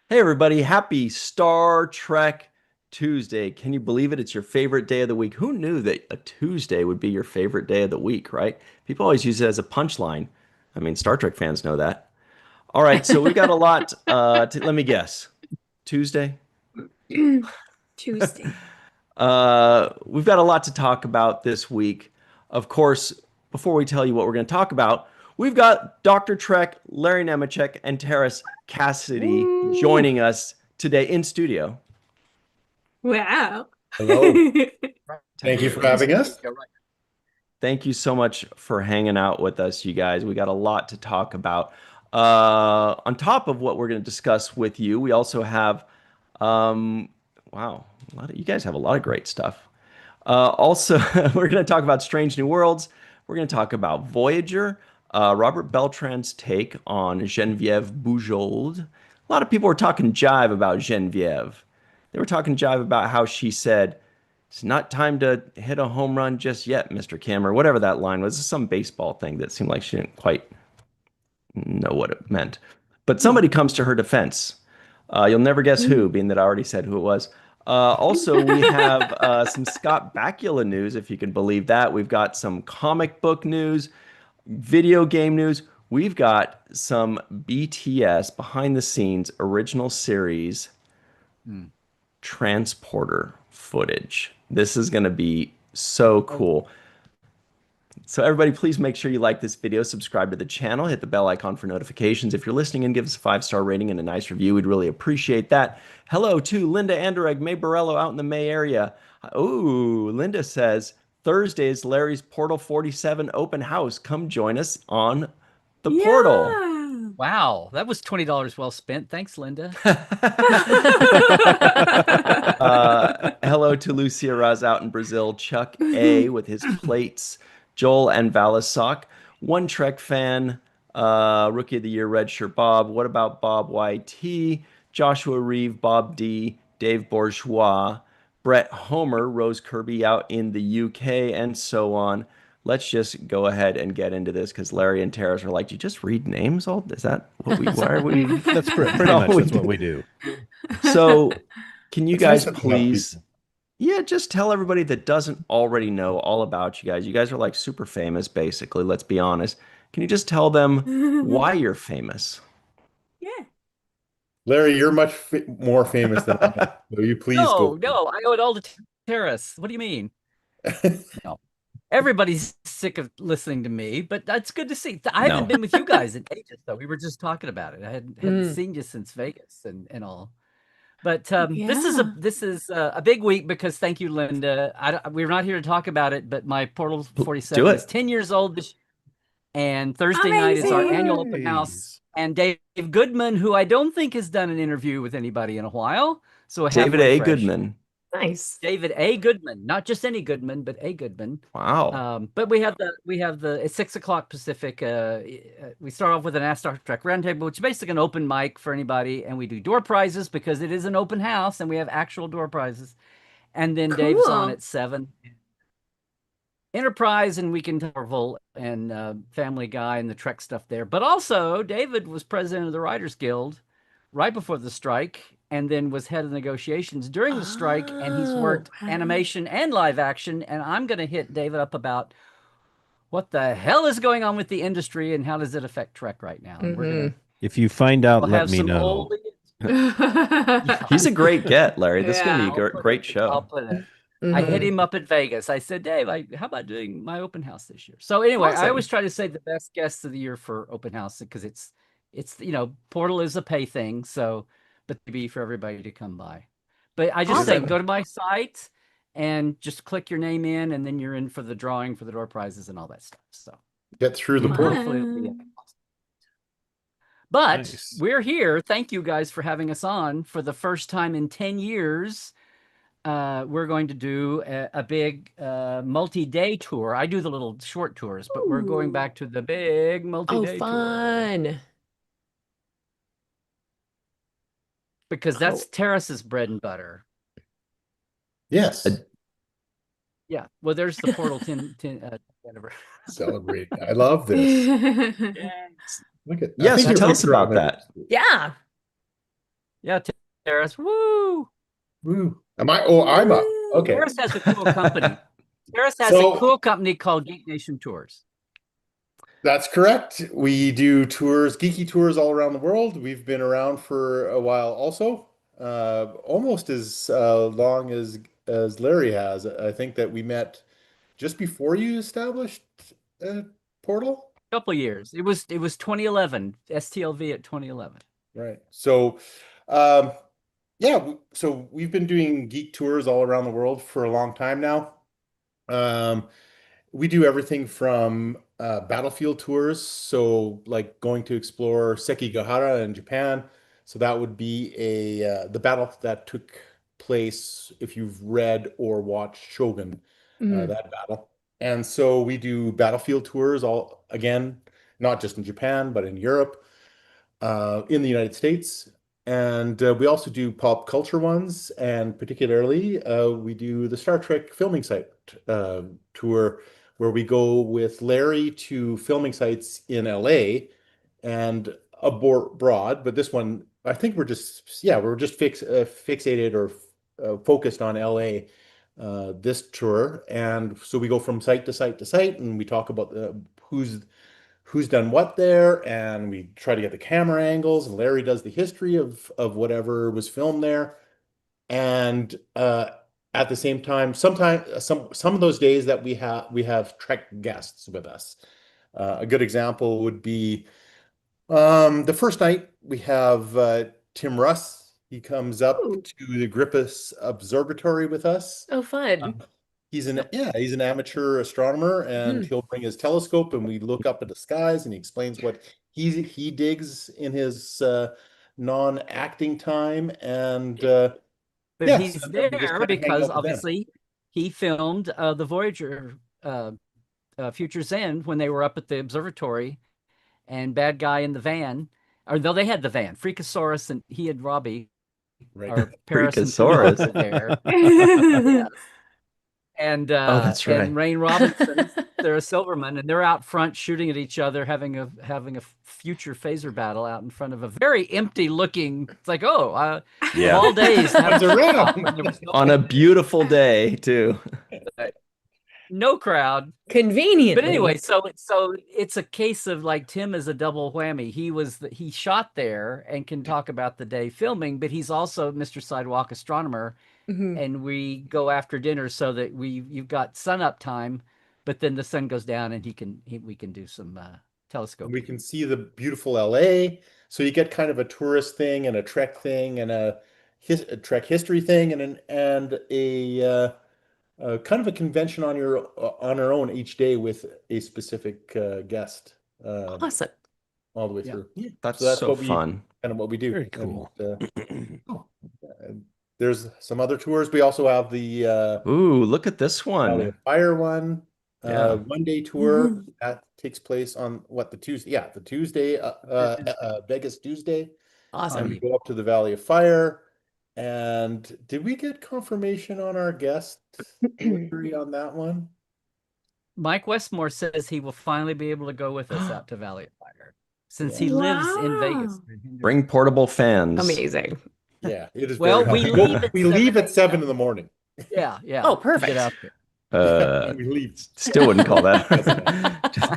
Hey everybody, happy Star Trek Tuesday. Can you believe it? It's your favorite day of the week. Who knew that a Tuesday would be your favorite day of the week, right? People always use it as a punchline. I mean, Star Trek fans know that. All right, so we've got a lot let me guess. Tuesday? Tuesday. We've got a lot to talk about this week. Of course, before we tell you what we're going to talk about, we've got Dr. Trek, Larry Nemecek, and Teras Cassidy Woo. joining us today in studio. Wow. Hello. Thank you for Technically in having studio. us. Thank you so much for hanging out with us, you guys. We got a lot to talk about. On top of what we're going to discuss with you, we also have, wow, you guys have a lot of great stuff. Also, we're going to talk about Strange New Worlds. We're going to talk about Voyager, Robert Beltran's take on Genevieve Bujold. A lot of people were talking jive about Genevieve. They were talking jive about how she said, "It's not time to hit a home run just yet, Mr. Kim," or whatever that line was. Some baseball thing that seemed like she didn't quite know what it meant. But somebody comes to her defense. You'll never guess who, being that I already said who it was. Also, we have some Scott Bakula news, if you can believe that. We've got some comic book news, video game news. We've got some BTS behind the scenes original series transporter footage. This is going to be so cool. So everybody, please make sure you like this video, subscribe to the channel, hit the bell icon for notifications. If you're listening and give us a 5-star rating and a nice review, we'd really appreciate that. Hello to Linda Anderegg, May Borello out in the May area. Oh, Linda says, Thursday is Larry's Portal 47 open house. Come join us on the portal. Yeah. Wow, that was $20 well spent. Thanks, Linda. Hello to Lucia Raz out in Brazil, Chuck A with his plates, Joel and Valisock, One Trek fan, Rookie of the Year, Redshirt Bob. What about Bob YT, Joshua Reeve, Bob D, Dave Bourgeois, Brett Homer, Rose Kirby out in the UK, and so on. Let's just go ahead and get into this because Larry and Terrace are like, "Do you just read names? All is that what we? Why are we? That's pretty all much we that's what do?" we do. So, can you It's nice guys to hang out with please, people. yeah, just tell everybody that doesn't already know all about you guys. You guys are like super famous, basically. Let's be honest. Can you just tell them why you're famous? Yeah. Larry, you're much more famous than I am. So you please No, go. no, I owe it all to Terrace. What do you mean? No. Everybody's sick of listening to me, but that's good to see. I No. haven't been with you guys in ages, though. We were just talking about it. I hadn't seen you since Vegas and all. But Yeah. this is a big week because thank you, Linda. We're not here to talk about it, but my Portal Do 47 is it. 10 years old this and Thursday night is our annual open house. Nice. And Dave Goodman, who I don't think has done an interview with anybody in a while, so I have David one A. fresh. Goodman. Nice. David A. Goodman, not just any Goodman, but A. Goodman. Wow. But we have the it's 6 o'clock Pacific. We start off with an Ask Star Trek roundtable, which is basically an open mic for anybody, and we do door prizes because it is an open house, and we have actual door prizes. And then Dave's on Cool. at 7. Enterprise, and we can Marvel and Family Guy and the Trek stuff there. But also, David was president of the Writers Guild right before the strike, and then was head of negotiations during the strike. And he's Oh, worked wow. animation and live action. And I'm going to hit David up about what the hell is going on with the industry and how does it affect Trek right now. And If you find out, we'll let have me some know. old. Yeah, He's a great get, Larry. This is going to be Yeah. a great I'll show. put it. I hit Mhm. him up at Vegas. I said, Dave, how about doing my open house this year? So anyway, I always Awesome. try to say the best guests of the year for open house because it's Portal is a pay thing, so but to be for everybody to come by. But I just You're say gonna. go Awesome. to my site and just click your name in, and then you're in for the drawing for the door prizes and all that stuff. So Get through the portal. hopefully it'll be Fun. awesome. But Nice. we're here. Thank you guys for having us on for the first time in 10 years. We're going to do a big multi-day tour. I do the little short tours, but we're going Ooh. back to the big Oh, multi-day tour fun. because that's Oh. Terrace's bread and butter. Yes. Yeah. Well, there's the Portal 10 anniversary. Celebrate. I love this. Yes. Look at. I Yeah, think so your tell us picture on about there that. looks cool. Yeah. Yeah, Terrace. Woo! Woo. Am I? Oh, I'm up. Woo. Okay. Terrace has a cool company. Terrace has a So cool company called Geek Nation Tours. that's correct. We do tours, geeky tours all around the world. We've been around for a while also, almost as long as Larry has. I think that we met just before you established Portal. Couple years. It was 2011. STLV at 2011. Right. So, um, yeah, so we've been doing geek tours all around the world for a long time now. Um, we do everything from battlefield tours, so like going to explore Sekigahara in Japan. So that would be the battle that took place if you've read or watched Shogun, Mhm. that battle. And so we do battlefield tours all again, not just in Japan, but in Europe, in the United States. And we also do pop culture ones, and particularly we do the Star Trek filming site tour, where we go with Larry to filming sites in LA and abroad. But this one, I think we're just fixated or focused on LA this tour. And so we go from site to site to site, and we talk about who's done what there, and we try to get the camera angles, and Larry does the history of whatever was filmed there. And at the same time, sometimes some of those days that we have Trek guests with us. A good example would be the first night we have Tim Russ. He comes up Ooh. to the Grippus Observatory with us. Oh, fun. He's an amateur astronomer, and Mhm. he'll bring his telescope, and we look up at the skies, and he explains what he digs in his non-acting time. And But yeah, so he's then we just there kind of hang because out with them. obviously he filmed the Voyager Future's End when they were up at the observatory, and bad guy in the van, or no, they had the van. Freakosaurus and he and Robbie, Right. or Paris and Kumho Freakosaurus. were there. Yes. Oh, that's right. And Rain Robinson, Sarah Silverman, and they're out front shooting at each other, having a future phaser battle out in front of a very empty looking. It's like, oh, of Yeah. all days, to have Comes a around. when there was On a beautiful day, too. no crowd. Conveniently. But anyway, so it's a case of like Tim is a double whammy. He shot there and can talk about the day filming, but he's also Mr. Sidewalk astronomer, Mhm. and we go after dinner so that you've got sun up time, but then the sun goes down and we can do some telescope. We can see the beautiful LA. So you get kind of a tourist thing and a Trek thing and a Trek history thing and kind of a convention on our own each day with a specific guest, Awesome. all the way Yeah. through. Yeah. That's So that's so fun. kind of what we do. Very cool. And there's some other tours. We also have the Ooh, look at this Valley one. of Fire one, Yeah. one-day tour Mhm. that takes place on the Tuesday? Yeah, the Tuesday, Vegas Tuesday. And Awesome. we go up to the Valley of Fire. And did we get confirmation on our guest Larry, on that one? Mike Westmore says he will finally be able to go with us out to Valley of Fire since he lives in Vegas. Bring portable fans. Amazing. Yeah, it is Well, very we helpful. leave at We leave 7 at 7 in the morning. Yeah. Oh, to perfect. Get out there. We leave. Still wouldn't call that.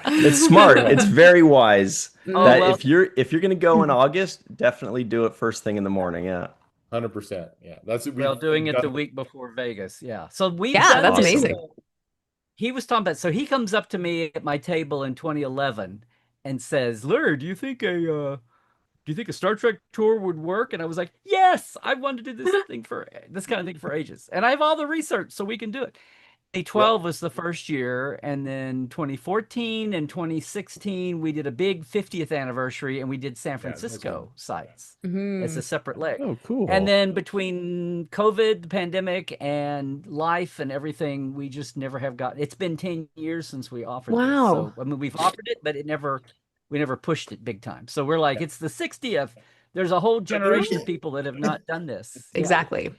It's smart. It's very wise. Oh, That well, if you're gonna go in August, definitely do it first thing in the morning. Yeah. 100%. Yeah, that's well, doing it done the week before Vegas. Yeah. So we've Yeah, done that's this. amazing. He was talking about, so he comes up to me at my table in 2011 and says, Larry, do you think a Star Trek tour would work? And I was like, yes, I wanted to do this kind of thing for ages. And I have all the research so we can do it. 2012 was the first year, and then 2014 and 2016 we did a big 50th anniversary, and we did San Francisco sites. It's a separate leg. Oh, cool. And then between COVID, the pandemic, and life and everything, we just never have got. It's been 10 years since we offered this. Wow. So I mean, we've offered it, but we never pushed it big time. So we're like, it's the 60th. There's a whole generation of people that have not done this. Yeah. Exactly.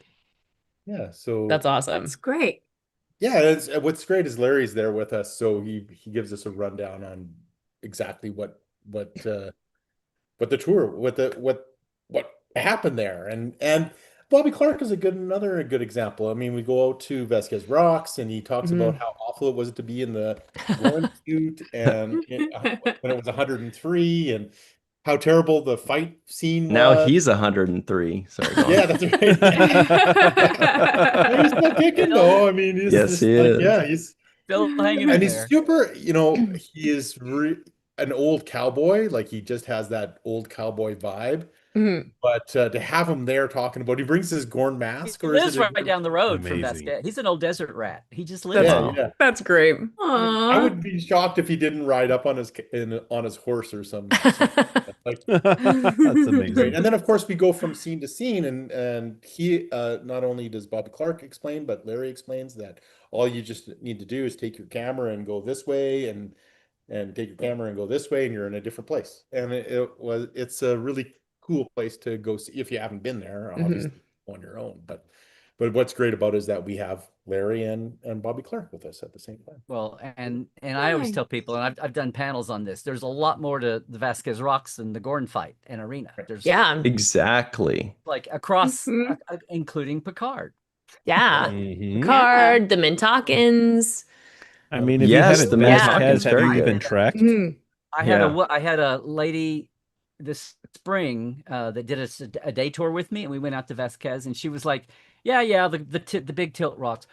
Yeah, so That's awesome. That's great. yeah, what's great is Larry's there with us, so he gives us a rundown on exactly what the tour, what happened there. And Bobby Clark is another good example. I mean, we go out to Vasquez Rocks and he talks about how awful it was to be in the Gorn suit and when it was 103 and how terrible the fight scene Now was. he's 103. Sorry, go on. Yeah, that's right. He's still kicking though. I mean, he's Yes, just he like, is. yeah, he's Still hanging in and he's there. super, he is an old cowboy. Like he just has that old cowboy vibe. Mhm. But to have him there talking about, he brings his Gorn mask, He or is lives it? right down the road from Amazing. Vasquez. He's an old desert rat. He just lives Yeah, there. Wow. yeah. That's great. I would be shocked if he didn't ride up on his horse or something. Like, That's great. amazing. And then of course we go from scene to scene, and he not only does Bobby Clark explain, but Larry explains that all you just need to do is take your camera and go this way, and take your camera and go this way, and you're in a different place. And it's a really cool place to go see if you haven't been there, obviously on your own. But what's great about it is that we have Larry and Bobby Clark with us at the same time. Well, and I always tell people, and I've done panels on this, there's a lot more to the Vasquez Rocks than the Gorn fight and arena. There's Yeah. Exactly. like across, Mhm. including Picard. Yeah. Mhm. Card, the Mintalkins. I mean, if Yes, you had the the Mintalkins Vasquez, have very you good. even tracked? Mhm. I had Yeah. I had a lady this spring that did a day tour with me, and we went out to Vasquez, and she was like, "Yeah, the big tilt rocks."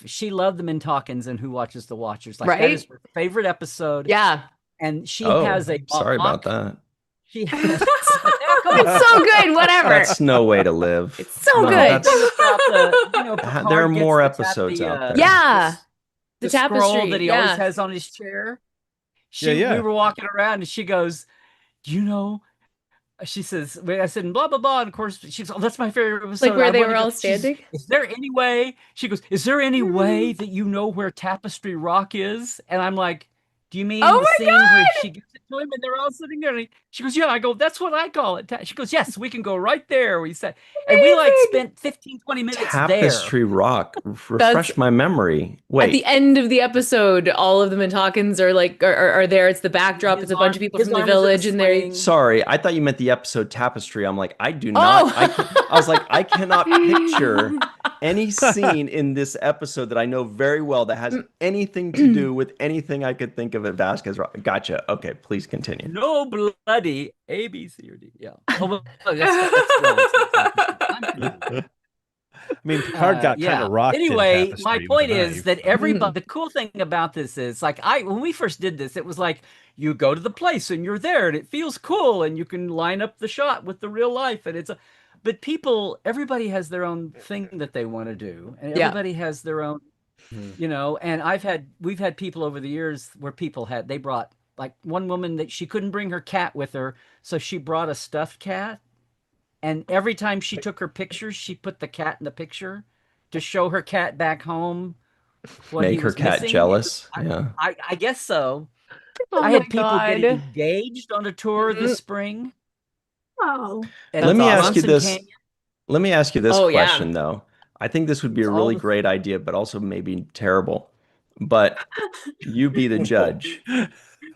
She loved the Mintalkins and Who Watches the Watchers. Like that is Right? her favorite episode. Yeah. And she Oh, has a sorry about mock- that. She has It's so good. Whatever. That's no way to live. It's so No, good. that's- about the, There Picard are gets more the episodes out there. Yeah. the The scroll tapestry, that he yeah. always has on his chair. Yeah. We were walking around, and she goes, "Do you know?" She says, I said, and blah, blah, blah. And of course, she goes, "Oh, that's my favorite episode." Like where I they wanna were go." all She says, standing? "Is there any way?" She goes, "Is there any way that you know where Tapestry Rock is?" And I'm like, "Do you mean Oh the my scene where God! she gives it to him and they're all sitting there?" And she goes, "Yeah." I go, "That's what I call it." She goes, "Yes, we can go right there." We said, and we like Amazing. spent 15, 20 minutes Tapestry Rock. Refresh my memory. At Wait. the end of the episode, all of the Mintalkins are like are there. It's the backdrop. His It's a bunch arm- of people his from the arm is in a village, and they're sling. Sorry, I thought you meant the episode Tapestry. I'm like, I do not. Oh. I was like, I cannot picture any scene in this episode that I know very well that has anything to do with anything I could think of at Vasquez Rock. Gotcha. Okay, please continue. No bloody A, B, C, or D. Yeah. Oh, that's I mean, Picard got kind of rocked. in Anyway, Tapestry my with point a is knife. that everybody, the cool thing about this is like when we first did this, it was like you go to the place and you're there and it feels cool and you can line up the shot with the real life and but everybody has their own thing that they want to do and Yeah. everybody has their own, and we've had people over the years where they brought like one woman that she couldn't bring her cat with her, so she brought a stuffed cat. And every time she took her pictures, she put the cat in the picture to show her cat back home what he Make her was cat missing. jealous. Yeah. I guess so. Oh I my had people God. getting engaged on a tour this spring. Oh. at Let me ask you Bronson this. Canyon. Let me ask you this Oh, yeah. question, though. I think this would be a It's all really the- great idea, but also maybe terrible. But you be the judge.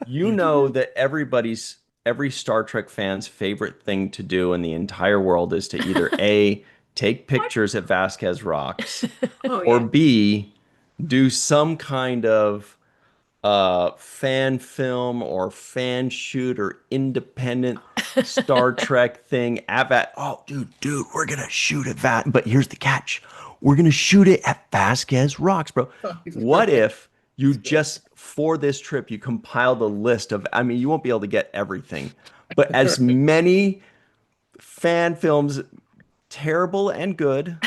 You know that every Star Trek fan's favorite thing to do in the entire world is to either A, take pictures at Vasquez Rocks, or B, do some kind of fan film or fan shoot or independent Star Trek thing oh dude, we're gonna shoot at but here's the catch. We're gonna shoot it at Vasquez Rocks, bro. What if you just for this trip you compiled a list of, I mean, you won't be able to get everything, but as many fan films, terrible and good,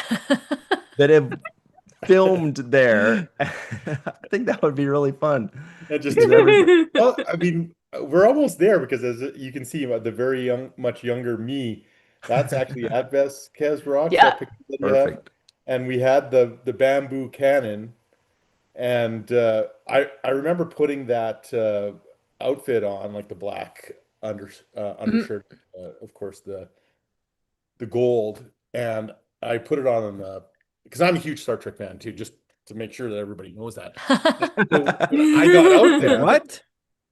that have filmed there. I think that would be really fun. And just do everything. Well, I mean, we're almost there because as you can see, the very much younger me, that's actually at Vasquez Rocks. Yeah. that picture that you have. Perfect. And we had the bamboo cannon, and I remember putting that outfit on, like the black undershirt, of course the gold, and I put it on because I'm a huge Star Trek fan too, just to make sure that everybody knows that. So I got out there. What?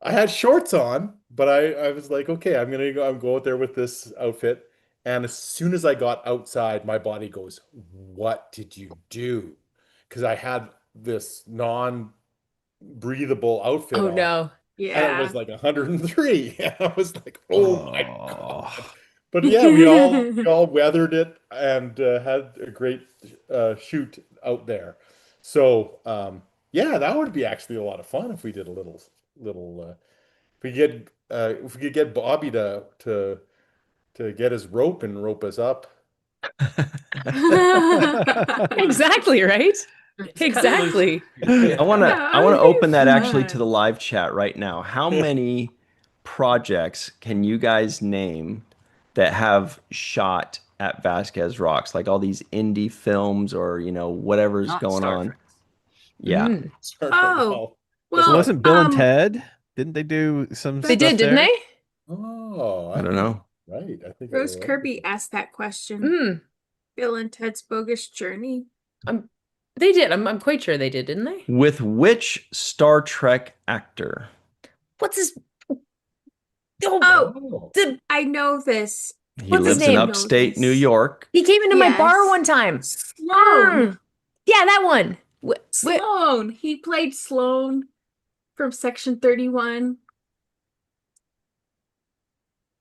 I had shorts on, but I was like, okay, I'm gonna go out there with this outfit, And as soon as I got outside, my body goes, "What did you do?" Because I had this non-breathable outfit Oh on, no. and it Yeah. was like 103. And I was like, "Oh my Oh. God." But yeah, we all weathered it and had a great shoot out there. So yeah, that would be actually a lot of fun if we did a little if we could get Bobby to get his rope and rope us up. Exactly, right? It's cut loose. Exactly. I want to That I want would to be open that actually to fun. the live chat right now. How many projects can you guys name that have shot at Vasquez Rocks? Like all these indie films or, whatever's Not going Star on. Trek. Yeah. Mm. Star Trek. Oh, Well, So well, wasn't Bill and Ted? Didn't they do some They But- did, stuff didn't there? they? oh, I don't know. right. I think Rose you're right. Kirby asked that question. Mm. Bill and Ted's Bogus Journey. They did. I'm quite sure they did, didn't they? With which Star Trek actor? What's his Oh, Oh. I know this. He What's his lives in name? upstate New York. He came into my bar Yes. one time. Sloan. Yeah, that one. Sloan. He played Sloan from Section 31.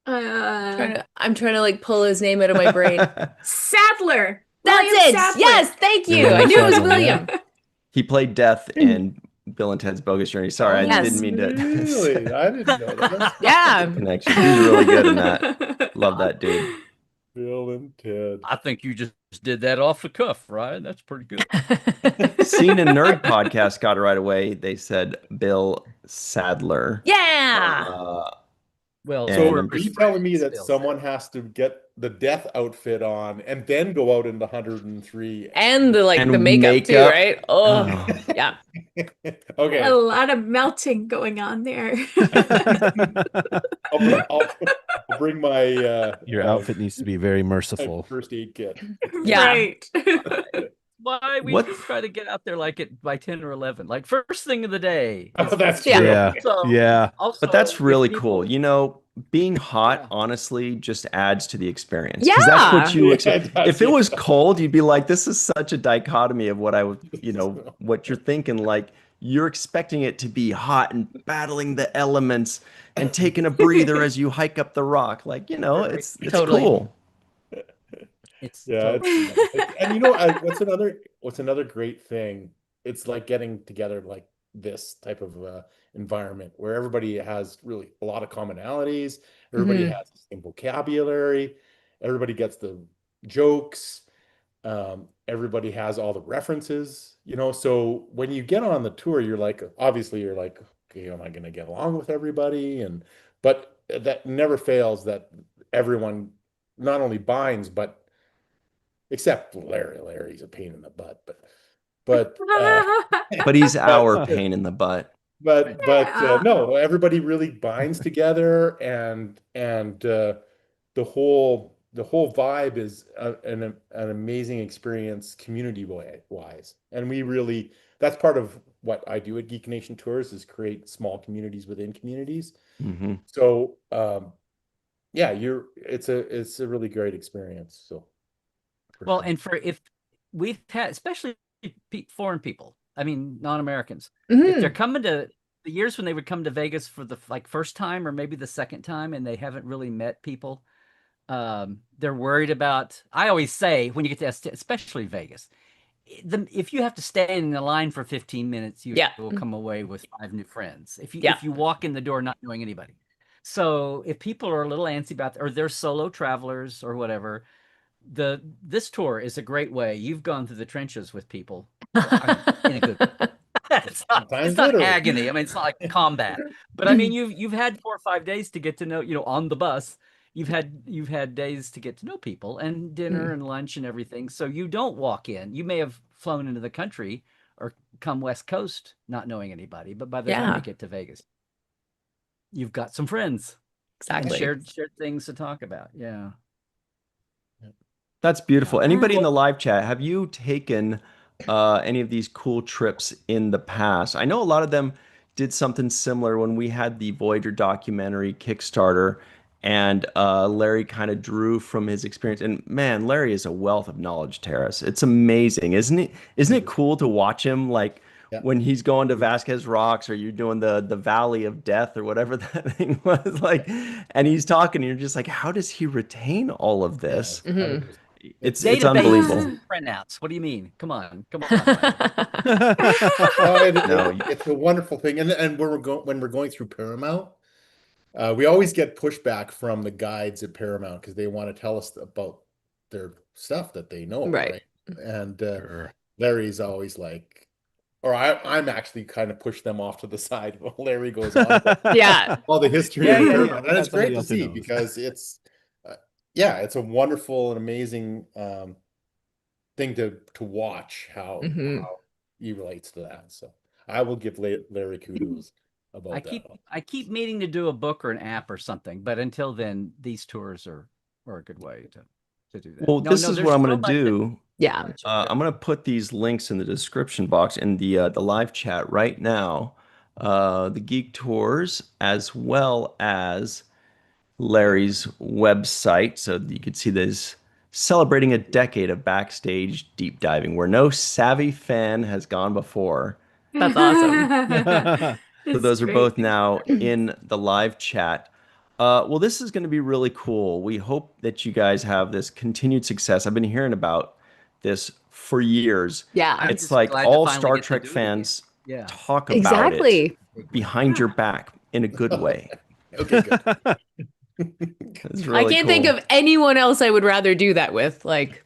I'm trying to like pull his name out of my brain. Sadler. That's William it. Sadler. Yes, thank you. William I knew it was Sadler, William. He played Death in Bill and Ted's Bogus Journey. Sorry, I Yes. didn't mean to. Really? I didn't know that. Yeah. Connection. He's really good in that. Love that dude. Bill and Ted. I think you just did that off the cuff, Ryan. That's pretty good. Scene and Nerd podcast got it right away. They said Bill Sadler. Yeah. Well, And So I'm are you just- telling me that Still. someone has to get the death outfit on and then go out into 103? And the And makeup too, makeup. right? Oh, Oh. yeah. Okay, A lot of melting going on there. I'll bring my Your outfit needs to be very my merciful. first aid kit. Yeah. Right. why we What- try to get out there like it by 10 or 11, like first thing of the day. Oh, that's Yeah. true. Yeah. So, Yeah. also, But that's if really people- cool. Being hot, Yeah. honestly, just adds to the experience. 'Cause that's what Yeah. you Yeah, expect. it does, If it was yeah. cold, you'd be like, this is such a dichotomy of what I would, what you're thinking. Like, you're expecting it to be hot and battling the elements and taking a breather as you hike up the rock. Like, it's Totally. cool. It's Yeah, totally- and what's another great thing? It's like getting together like this type of environment where everybody has really a lot of commonalities. Everybody Mhm. has the same vocabulary. Everybody gets the jokes. Everybody has all the references. So when you get on the tour, obviously you're like, okay, am I going to get along with everybody? But that never fails that everyone not only binds, but except Larry. Larry's a pain in the butt, but But he's our pain in the butt. Yeah. no, everybody really binds together, and the whole vibe is an amazing experience community wise, and that's part of what I do at Geek Nation Tours is create small communities within communities. Hmm. So yeah, it's a really great experience. So well, sure. and if we've had, especially foreign people, I mean, non-Americans, if they're Mhm. coming to the years when they would come to Vegas for the first time or maybe the second time, and they haven't really met people, they're worried about. I always say when you get to especially Vegas, if you have to stand in the line for 15 minutes, you Yeah. will come away with 5 new friends. If Yeah. you walk in the door not knowing anybody. So if people are a little antsy about that, or they're solo travelers or whatever, this tour is a great way. You've gone through the trenches with people in a good way. It's Sometimes not literally. agony. I mean, it's not like combat. But I mean, you've had 4 or 5 days to get to know, on the bus. You've had days to get to know people and dinner and lunch and everything. So you don't walk in. You may have flown into the country or come West Coast not knowing anybody, but by the time Yeah. you get to Vegas, you've got some friends and Exactly. shared things to talk about. Yeah. That's beautiful. Anybody in Alright. the live chat, have you taken any of these cool trips in the past? I know a lot of them did something similar when we had the Voyager documentary Kickstarter, and Larry kind of drew from his experience. And man, Larry is a wealth of knowledge, Terrace. It's amazing, isn't it? Isn't it cool to watch him like Yeah. when he's going to Vasquez Rocks, or you're doing the Valley of Death or whatever that thing was like, and he's talking, and you're just like, how does he retain all of this? Yes, 100%. It's Databases unbelievable. and printouts. What do you mean? Come on. No, It's a wonderful thing. And when we're going through Paramount, we always get pushback from the guides at Paramount because they want to tell us about their stuff that they know, Right. And Larry's always like, or I'm actually kind of push them off to the side while Larry goes on about Yeah. all the history Yeah, of yeah, Paramount. yeah. And Got it's great somebody to else who see knows. because it's it's a wonderful and amazing thing to watch how he relates to that. So I will give Larry kudos about that. I keep meaning to do a book or an app or something, but until then, these tours are a good way to do that. well, this is there's what I'm so going to much do. Yeah. I'm going to put these links in the description box in the live chat right now. The Geek Tours, as well as Larry's website, so you can see this celebrating a decade of backstage deep diving where no savvy fan has gone before. That's awesome. So those are both now in the live chat. Well, this is going to be really cool. We hope that you guys have this continued success. I've been hearing about this for years. Yeah. I'm It's just like glad to all finally Star get to Trek do it again. fans Yeah. talk about Exactly. it behind your back in a good way. Okay, good. It's I really can't think cool. of anyone else I would rather do that with. Like,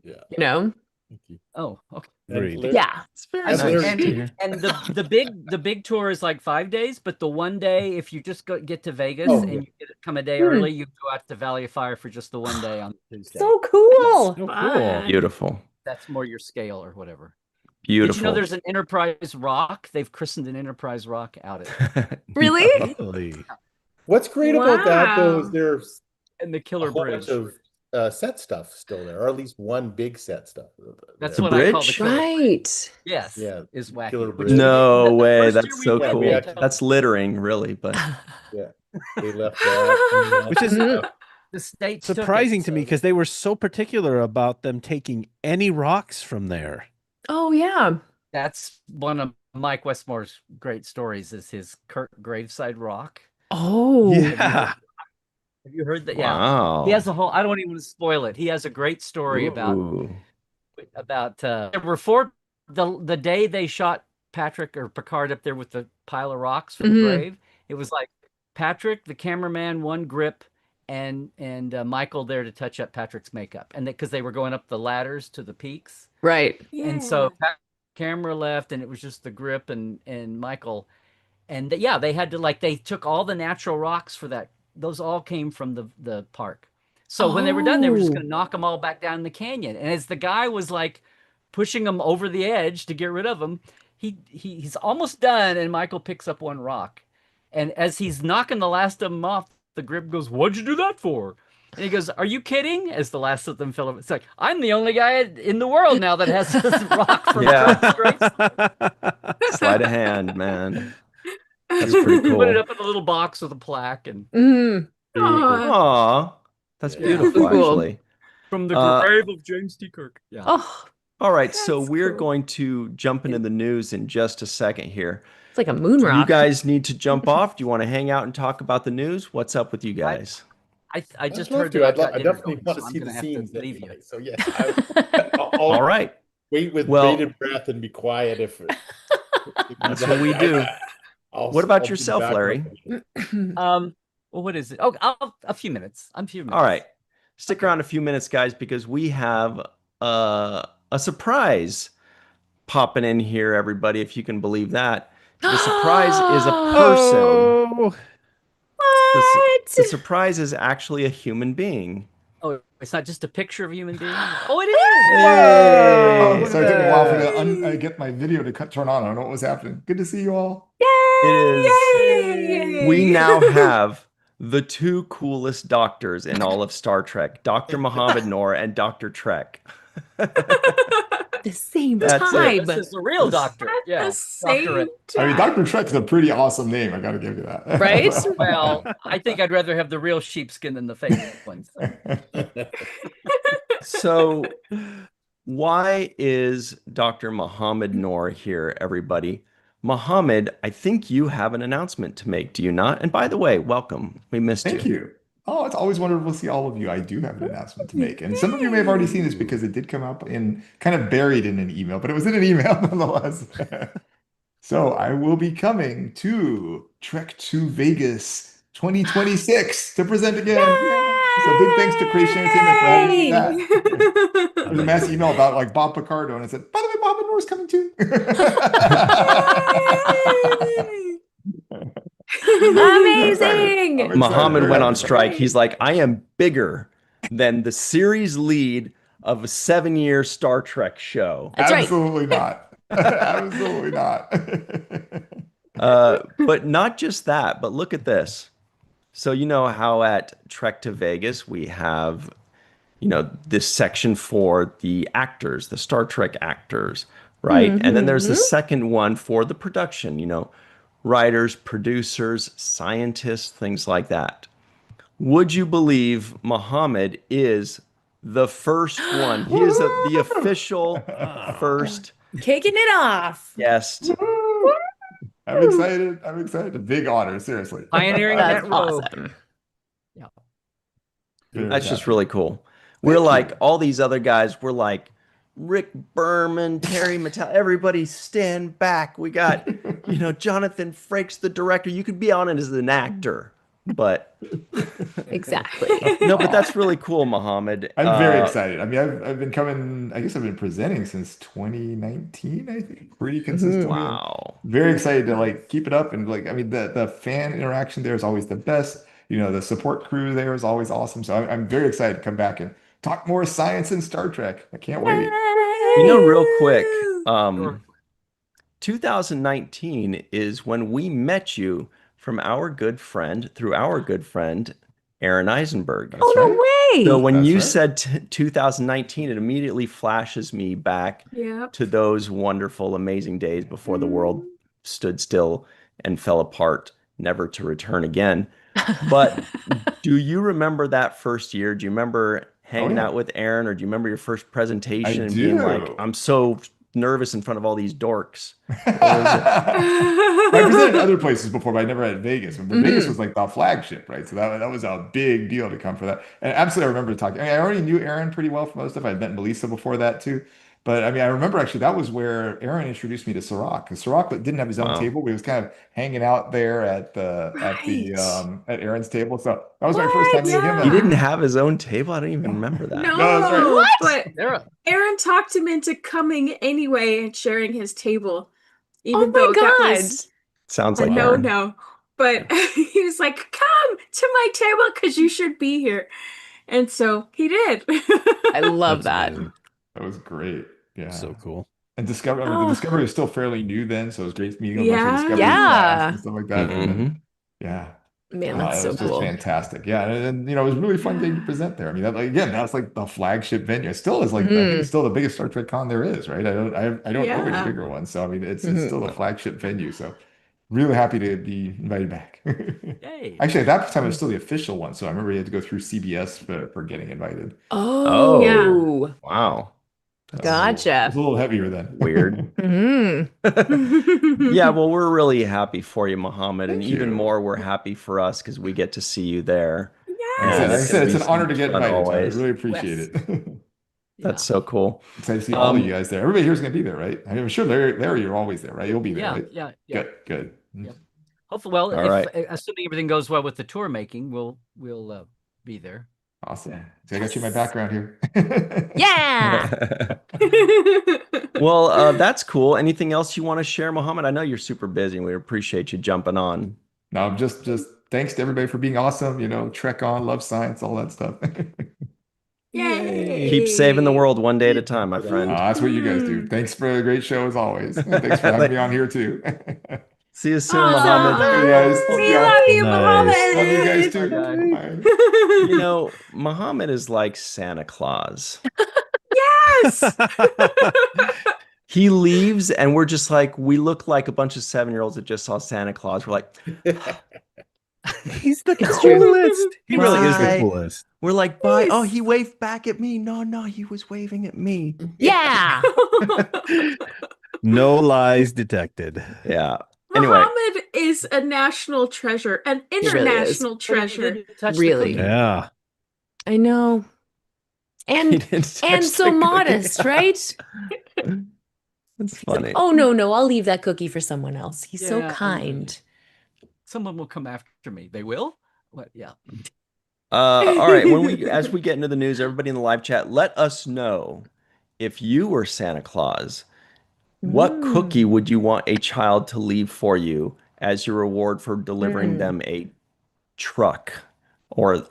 Yeah. you know? Thank you. Oh, okay. And Agreed. Larry- Yeah. It's very As nice Larry- to hear. And the big tour is like 5 days, but the one day, if you just get to Vegas Oh, and yeah. you come a day early, you go out to Valley of Fire for just the one day on Tuesday. So cool. So cool. Beautiful. That's more your scale or whatever. Beautiful. Did you know there's an Enterprise Rock? They've christened an Enterprise Rock out at Really? Really? What's great about that though is Wow. there's and the a Killer whole Bridge. bunch of set stuff still there, or at least one big set stuff. That's there. what I call the bridge? Killer Bridge. Right. Yes, Yeah, is wacky. Killer Which Bridge. is the No the way. first year That's we so went, we cool. actually- That's littering, really, but They left that. Which is the states took it, surprising to me so- because they were so particular about them taking any rocks from there. Oh, yeah. That's one of Mike Westmore's great stories. Is his Kirk graveside rock? Oh. Yeah. Have you heard that? Yeah, wow. he has a whole. I don't even want to spoil it. He has a great story Ooh. about before the day they shot Patrick or Picard up there with the pile of rocks for the grave. It was like Patrick, the cameraman, one grip, and Michael there to touch up Patrick's makeup, and because they were going up the ladders to the peaks, Right. and so camera left, and it was just the grip and Michael, and they had to they took all the natural rocks for that. Those all came from the park. So when they were done, they were just Oh. going to knock them all back down the canyon. And as the guy was like pushing them over the edge to get rid of them, he's almost done. And Michael picks up one rock. And as he's knocking the last of them off, the grip goes, "What'd you do that for?" And he goes, "Are you kidding?" As the last of them fill up, it's like, "I'm the only guy in the world now that has this rock from Yeah. Kirk's grave." Sleight of hand, man. That's pretty He put it cool. up in a little box with a plaque and Mm. Very cool. Aw. That's Yeah. beautiful, Cool. actually. from the Uh, grave of James T. Kirk. Yeah. Oh, All right, so That's we're cool. going to jump into the news in just a second here. it's like a moon Do you rock. guys need to jump off? Do you want to hang out and talk about the news? What's up with you guys? I just I'd love heard to. that I'd got I dinner definitely going, want to so I'm see gonna the have to scenes leave you. anyway. So yes, I'll All right. wait with Well- bated breath and be quiet if That's what we do. What about yourself, Larry? Well, what is it? Oh, a few minutes. I'm a few minutes. All right. Stick around a few minutes, guys, because we have a surprise popping in here, everybody, if you can believe that. The surprise is a person. Oh, The surprise is actually a human being. Oh, it's not just a picture of a human being. Oh, it is. Hey! Oh, so it took me a while for me to get my video to turn on. I don't know what was happening. Good to see you all. It Yay! is. We now have the two coolest doctors in all of Star Trek, Dr. Muhammad Noor and Dr. Trek. at the same That's it. time. This is the real doctor. At Yeah, the same doctorate. I mean, time. Dr. Trek's a pretty awesome name. I got to give you that. Right? Well, I think I'd rather have the real sheepskin than the fake ones. So, why is Dr. Mohammed Noor here, everybody? Mohammed, I think you have an announcement to make, do you not? And by the way, welcome. We missed Thank you. Oh, it's always wonderful to see all of you. I do have an announcement to make. And some of you may have already seen this because it did come up in kind of buried in an email, but it was in an email nonetheless. So I will be coming to Trek to Vegas 2026 to present again. So big thanks to Creation Entertainment for having me back. There's a mass email about like Bob Picardo, and it said, by the way, Bob and Noor's coming too. Amazing. I'm excited. Mohammed Very went on excited. strike. He's like, I am bigger than the series lead of a 7-year Star Trek show. That's right. Absolutely not. Absolutely not. But not just that, but look at this. So you know how at Trek to Vegas we have, this section for the actors, the Star Trek actors, right? And then there's the second one for the production, writers, producers, scientists, things like that. Would you believe Muhammad is the first one? He is the official first Kicking it off. guest. I'm excited. I'm excited. A big honor, seriously. Pioneering That's that road. awesome. That's just really cool. We're like all these other guys. We're like Rick Berman, Terry Mattel. Everybody stand back. We got, Jonathan Frakes, the director. You could be on it as an actor, but Exactly. no. But that's really cool, Mohammed. I'm very excited. I mean, I've been coming, I guess I've been presenting since 2019, I think, pretty consistently. Wow. Very excited to like keep it up. And like, I mean, the fan interaction there is always the best. The support crew there is always awesome. So I'm very excited to come back and talk more science and Star Trek. I can't wait. Real quick, 2019 is when we met you through our good friend, Aaron Eisenberg. That's Oh, right. no way. So when That's you right. said 2019, it immediately flashes me back Yep. to those wonderful, amazing days before the world stood still and fell apart, never to return again. But do you remember that first year? Do you remember hanging yeah. out with Aaron, or do you remember your first presentation I and being like, do. I'm so nervous in front of all these dorks? I presented other places before, but I never had Vegas. But Vegas was like the flagship, right? So that was a big deal to come for that. And absolutely, I remember talking. I mean, I already knew Aaron pretty well from other stuff. I'd met Melissa before that too. But I mean, I remember actually that was where Aaron introduced me to Cirroc, because Cirroc didn't have his own Wow. table. We was kind of hanging out there at Aaron's table. So that was my first time meeting him. He didn't have his own table? I don't even remember that. No, No, that's right. but Sarah. Aaron talked him into coming anyway and sharing his table, Oh even my though that God. was Sounds a like no, Aaron. no. But he was like, "Come to my table because you should be here," and so he did. I love That's that. amazing. That was great. Yeah. So cool. And Discovery, I mean, Oh. the Discovery was still fairly new then, so it was great meeting a bunch of Yeah. Discovery Yeah. cast and stuff like that. And Mhm. then, yeah. Man, that's It so was just cool. fantastic. Yeah, and it was a really fun thing to present there. I mean, that's like the flagship venue. It still is like I think it's still the biggest Star Trek con there is, right? I don't know any Yeah. bigger one. So I mean, it's still the flagship venue. So really happy to be invited back. Yay. Actually, at that time it was still the official one. So I remember you had to go through CBS for getting invited. Oh, Yeah. Wow. It Gotcha. was a little heavier then. Weird. Mhm. Yeah, well, we're really happy for you, Mohammed, and Thank even you. more, we're happy for us because we get to see you there. Like And I it's said, gonna it's be an so honor to much get fun invited. So I always. really appreciate Yes. it. That's so cool. Excited to see all of Um, you guys there. Everybody here's gonna be there, right? I mean, I'm sure Larry, you're always there, right? You'll be there, Yeah, right? yeah. Good. Yep. Hopefully, well, All right. assuming everything goes well with the tour making, we'll be there. Awesome. So I got you my background here. Yeah. Well, that's cool. Anything else you want to share, Mohammed? I know you're super busy, and we appreciate you jumping on. No, just thanks to everybody for being awesome. Trek on, love science, all that stuff. Yay! Keep saving the world one day at a time, my friend. That's what you guys do. Thanks for a great show as always. Thanks for having me on here too. See you soon, Awesome. Mohammed. See you guys. We love you, Nice. Love you guys too. Bye, Bye. Mohammed is like Santa Claus. Yes. Yes. He leaves, and we're just like, we look like a bunch of 7-year-olds that just saw Santa Claus. We're like, He's the It's true. coolest. He really is the Bye. coolest. we're like, bye. Oh, Yes. he waved back at me. No, he was waving at me. Yeah. No lies detected. Yeah. Anyway, Muhammad is a national treasure, an He really is. international treasure. Really. Yeah. I know. he And didn't touch and the so cookie. modest, right? That's funny. Oh no, I'll leave that cookie for someone else. He's so Yeah, kind. Someone will come after me. They will? What? Yeah. All right. As we get into the news, everybody in the live chat, let us know if you were Santa Claus, what cookie would you want a child to leave for you as your reward for delivering them a truck or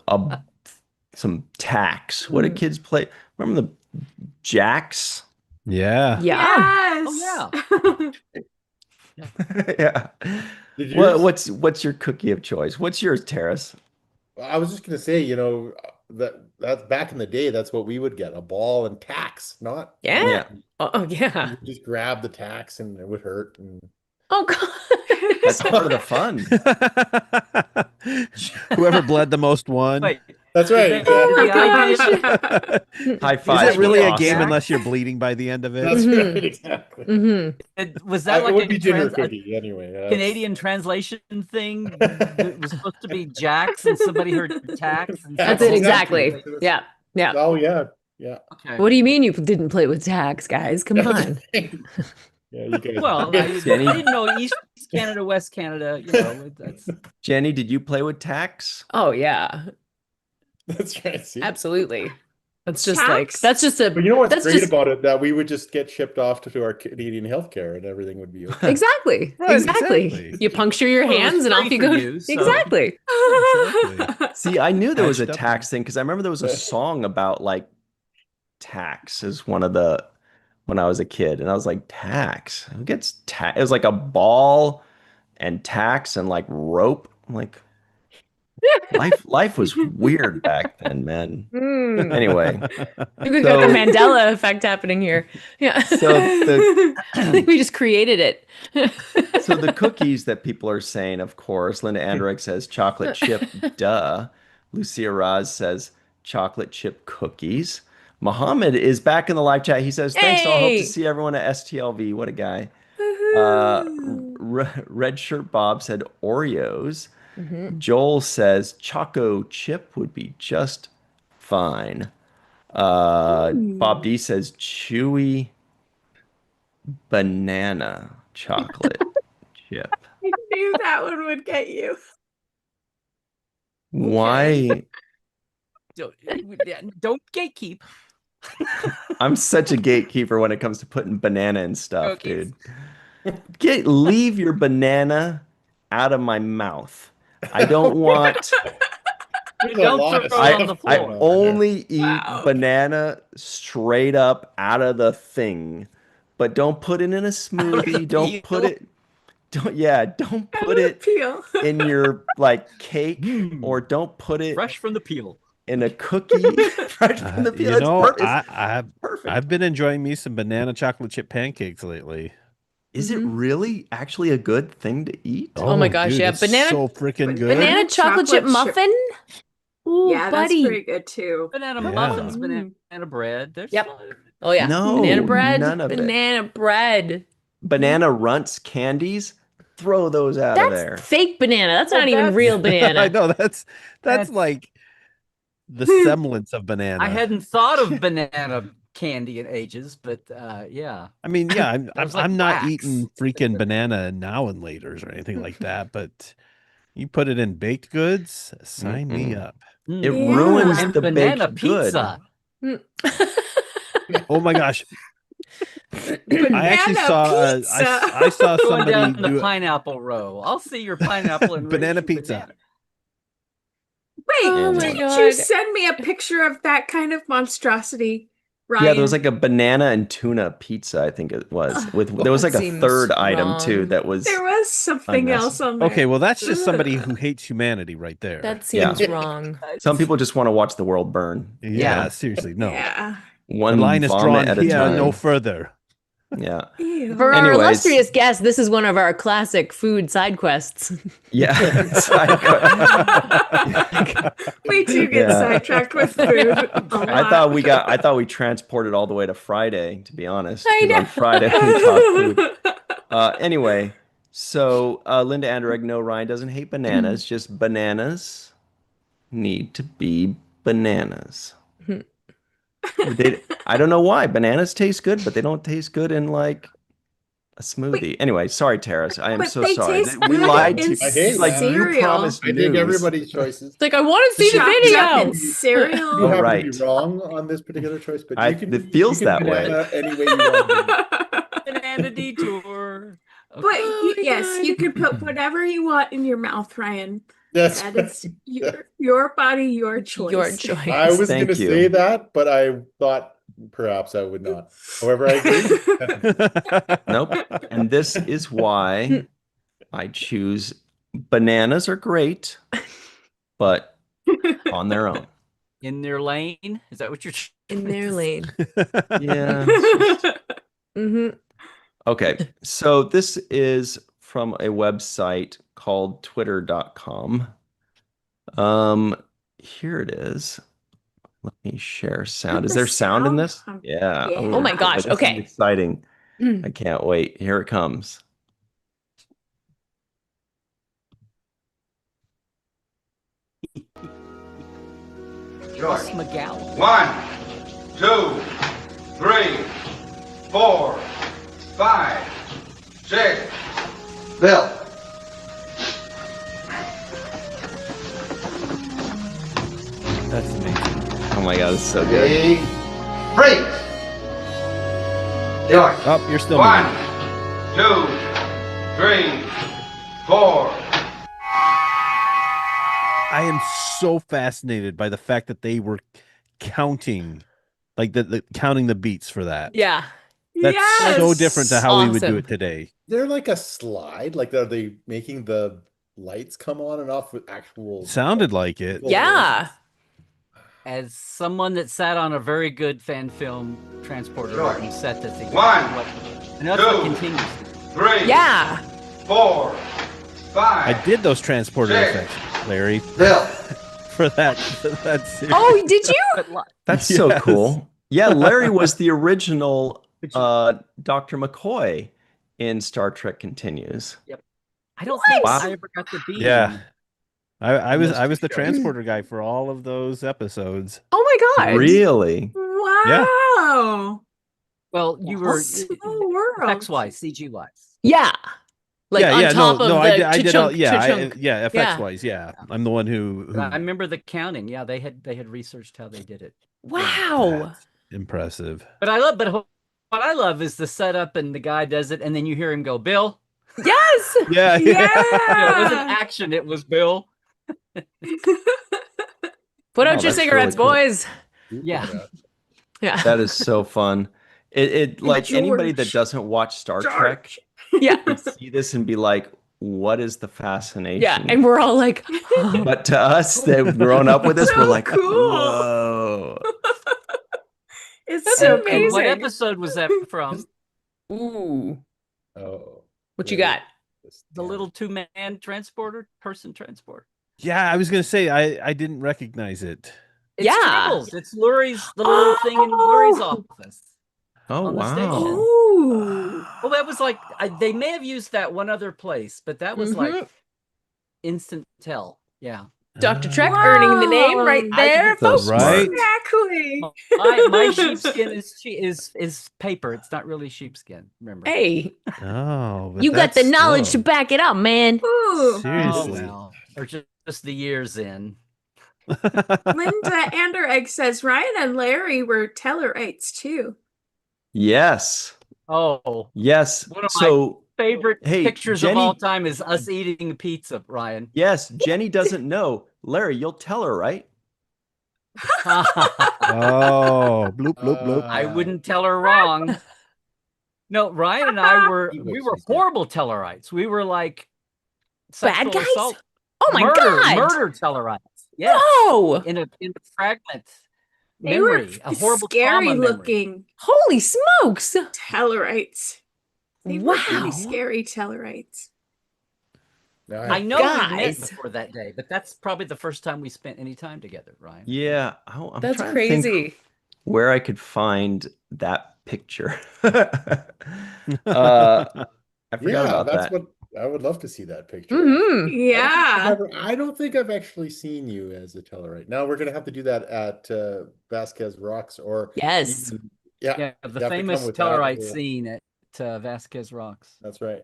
some tax? What did kids play? Remember the jacks? Yeah. Yeah. Yes. Oh, Yeah. Did yours- What's your cookie of choice? What's yours, Terrace? I was just gonna say, that's back in the day. That's what we would get, a ball and tacks, not. Yeah. Yeah. Oh yeah. You just grab the tacks and it would hurt. And Oh god. That's part of the fun. Whoever bled the most won. Wait. that's right. Is that- Oh my gosh. High Is five. it really a awesome. game unless you're bleeding by the end of it? That's Mhm. right, exactly. Was that It like would a be ginger a cookie anyway. That's- Canadian translation thing? It was supposed to be jacks and somebody heard tax. And That's Yeah, it exactly. exactly. Yeah. Yeah. Oh yeah. Okay. What do you mean you didn't play with tax, guys? Come on. Yeah, you guys. Well, I Jenny? didn't know East Canada, West Canada. That's Jenny, did you play with tax? Oh yeah. That's right. See? Absolutely. That's just Tax? that's just a But you know what's that's great just about it? That we would just get shipped off to our Canadian healthcare and everything would be okay. exactly. Right, exactly. exactly. You puncture your Well, it was hands and off free you for go. you, so- Exactly. Exactly. See, I knew there was a Patched up tax thing because I remember there was a song about like tax as one of the when I was a kid, and I was like, tax? Who gets tax? It was like a ball and tax and like rope. I'm like, life was weird back then, man. Anyway, We got the Mandela effect happening here. Yeah. so I think we just created it. so the cookies that people are saying, of course, Linda Andrick says chocolate chip, duh. Lucia Raz says chocolate chip cookies. Muhammad is back in the live chat. He says, thanks, I'll hope Hey! to see everyone at STLV. What a guy. Red Shirt Bob said Oreos. Joel says Choco chip would be just fine. Bob D says chewy banana chocolate chip. I knew that one would get you. Why? don't gatekeep. I'm such a gatekeeper when it comes to putting banana and stuff, Cookies. dude. Leave your banana out of my mouth. I don't want. There's a Don't lot of throw it on stuff the I going on only eat Wow. banana straight up out of the thing, but don't put it in a smoothie. Don't put peel? it. Don't put it Peel. in your like cake, or don't put it Fresh from the peel. in a cookie. Right from the peel. You It's know, it's perfect. I've been enjoying me some banana chocolate chip pancakes lately. Is it really actually a good thing to eat? Oh my gosh, dude, yeah, it's banana- so freaking good. Banana chocolate chip muffin? Ooh, Yeah, that's buddy. pretty good too. Banana Yeah. muffins, banana bread. There's Yep. Oh yeah. No, banana bread. none of it. Banana bread. Banana runts candies, throw those out of That's there. fake banana. That's Well, not even that's- real banana. I know that's That's- like the semblance of banana. I hadn't thought of banana candy in ages, but yeah. I mean, yeah, I'm There's, like, I'm not wax. eating freaking banana now and laters or anything like that, but you put it in baked goods, sign me Mm-mm. up. It Yeah. ruins And the banana baked good. pizza. Oh my gosh, I actually Banana saw pizza. I saw Going somebody down the do pineapple row. I'll see your pineapple and Banana pizza. Wait, Oh my didn't God. you send me a picture of that kind of monstrosity, Ryan? Yeah, there was like a banana and tuna pizza, I think it was. There was That like a seems third item too wrong. that was There was something unnecessary. else on there. Okay, well that's just somebody who hates humanity right there. That Yeah. seems wrong. some people just want to watch the world burn. yeah, Yeah. seriously, no. Yeah. The one line is vomit drawn at a here, time. no further. Yeah. Ew. For our Anyways. illustrious guest, this is one of our classic food side quests. Yeah. We do get Yeah. sidetracked with food a I lot. thought we transported all the way to Friday, to be honest. I 'Cause know. on Friday we talked food. Anyway, so Linda Anderegg, no, Ryan doesn't hate bananas, just bananas need to be bananas. I don't know why. Bananas taste good, but they don't taste good in like a smoothie. Anyway, sorry, Terrace. I am But so they sorry. taste We good lied in to I hate it's like you cereal. promised I dig news. everybody's choices. It's like, I want to see the Chopped video. up in You cereal. Oh, happen right. to be wrong on this particular choice, but It feels you can that way. banana any way you want. Banana detour. But Oh my yes, God. you can put whatever you want in your mouth, Ryan. That's That is your body, your choice. Your choice. I was Thank going to you. say that, but I thought perhaps I would not. However, I agree. Nope. And this is why I choose bananas are great, but on their own. In their lane? Is that what you're In their lane. Yeah. hmm Okay. So this is from a website called twitter.com. Here it is. Let me share sound. Is there sound in this? Yeah. Yeah. Oh my gosh, this is okay. exciting. I can't wait. Here it comes. George McGowan. 1, 2, 3, 4, 5, 6. Bill. That's amazing. Oh my God, it's so good. Big freeze. George. Oh, you're still 1, muted. 2, 3, 4. I am so fascinated by the fact that they were counting, like the counting the beats for that. Yeah. That's so Yes. different to how we would do Awesome. it today. They're like a slide. Like, are they making the lights come on and off with actual? Sounded like it. Yeah. As someone that sat on a very good fan film transporter George. and set that's exactly 1, what, and that's what 2, continues. 3, Yeah. 4, 5. I did those transporter Six. effects, Larry, Bill. for that series. Oh, did you? That's so Yes. cool. Yeah, Larry was the original Dr. McCoy in Star Trek Continues. I don't think Wow. I ever got to be. Yeah. I was those the two shows. transporter guy for all of those episodes. Oh my God. Really? Wow. Well, you were Small world. effects wise, CG wise. Yeah. Like on top of the I did all, cha-chunk, yeah, cha-chunk. yeah, effects wise, yeah. I'm the one who I remember the counting. Yeah, they had researched how they did it. Wow. impressive. But what I love is the setup and the guy does it, and then you hear him go, Bill. Yes. Yeah, Yeah. It wasn't action; it was Bill. Put Oh, out your that's cigarettes, really cool. boys. Yeah. Yeah. That is so fun. It like anybody that George. doesn't watch Star Trek Yeah. would see this and be like, what is the fascination? Yeah. And we're all like, But to us that have grown up with this, we're So like, cool. whoa. It's That's so amazing. And what episode was that from? ooh, Oh, what you got? The little two-man transporter, person transport. Yeah, I was gonna say I didn't recognize it. It's Yeah. Squiggles. It's Lurie's, the little thing in Lurie's office. Oh, On the wow. station. Ooh. Well, that was like they may have used that one other place, but that was like instant tell. Yeah, Dr. Trek earning the name right Wow. there, So folks. smart. Exactly. my sheepskin is paper. It's not really sheepskin. Remember? Hey, Oh, but you got the that's knowledge to slow. back it up, man. Ooh. Oh, Seriously. well. Or just the years in. Linda Anderegg says Ryan and Larry were Tellerites too. Yes. Oh, Yes. One of So, favorite Hey, pictures of all Jenny- time is us eating pizza, Ryan. yes, Jenny doesn't know. Larry, you'll tell her, right? Oh, bloop bloop bloop. I wouldn't tell her wrong. No, Ryan and I were He we wishes were he did. horrible Tellerites. We were like Bad sexual guys? assault, Oh my murder, God. murder Tellerites. Yes, No. in a fragment. They were memory, a horrible scary trauma memory. looking Holy smokes! Tellarites. They were pretty Wow. scary Tellarites. I Nice. know we met Guys. before that day, but that's probably the first time we spent any time together, Ryan. Yeah, I'm That's trying to think crazy. where I could find that picture. I forgot about that's that. what I would love to see that picture. Hmm. Yeah. I don't think I've actually seen you as a Tellurite. Now we're gonna have to do that at Vasquez Rocks or Yes. even, yeah, Yeah, you the have to famous come with that Tellarite whole- scene at Vasquez Rocks. That's right.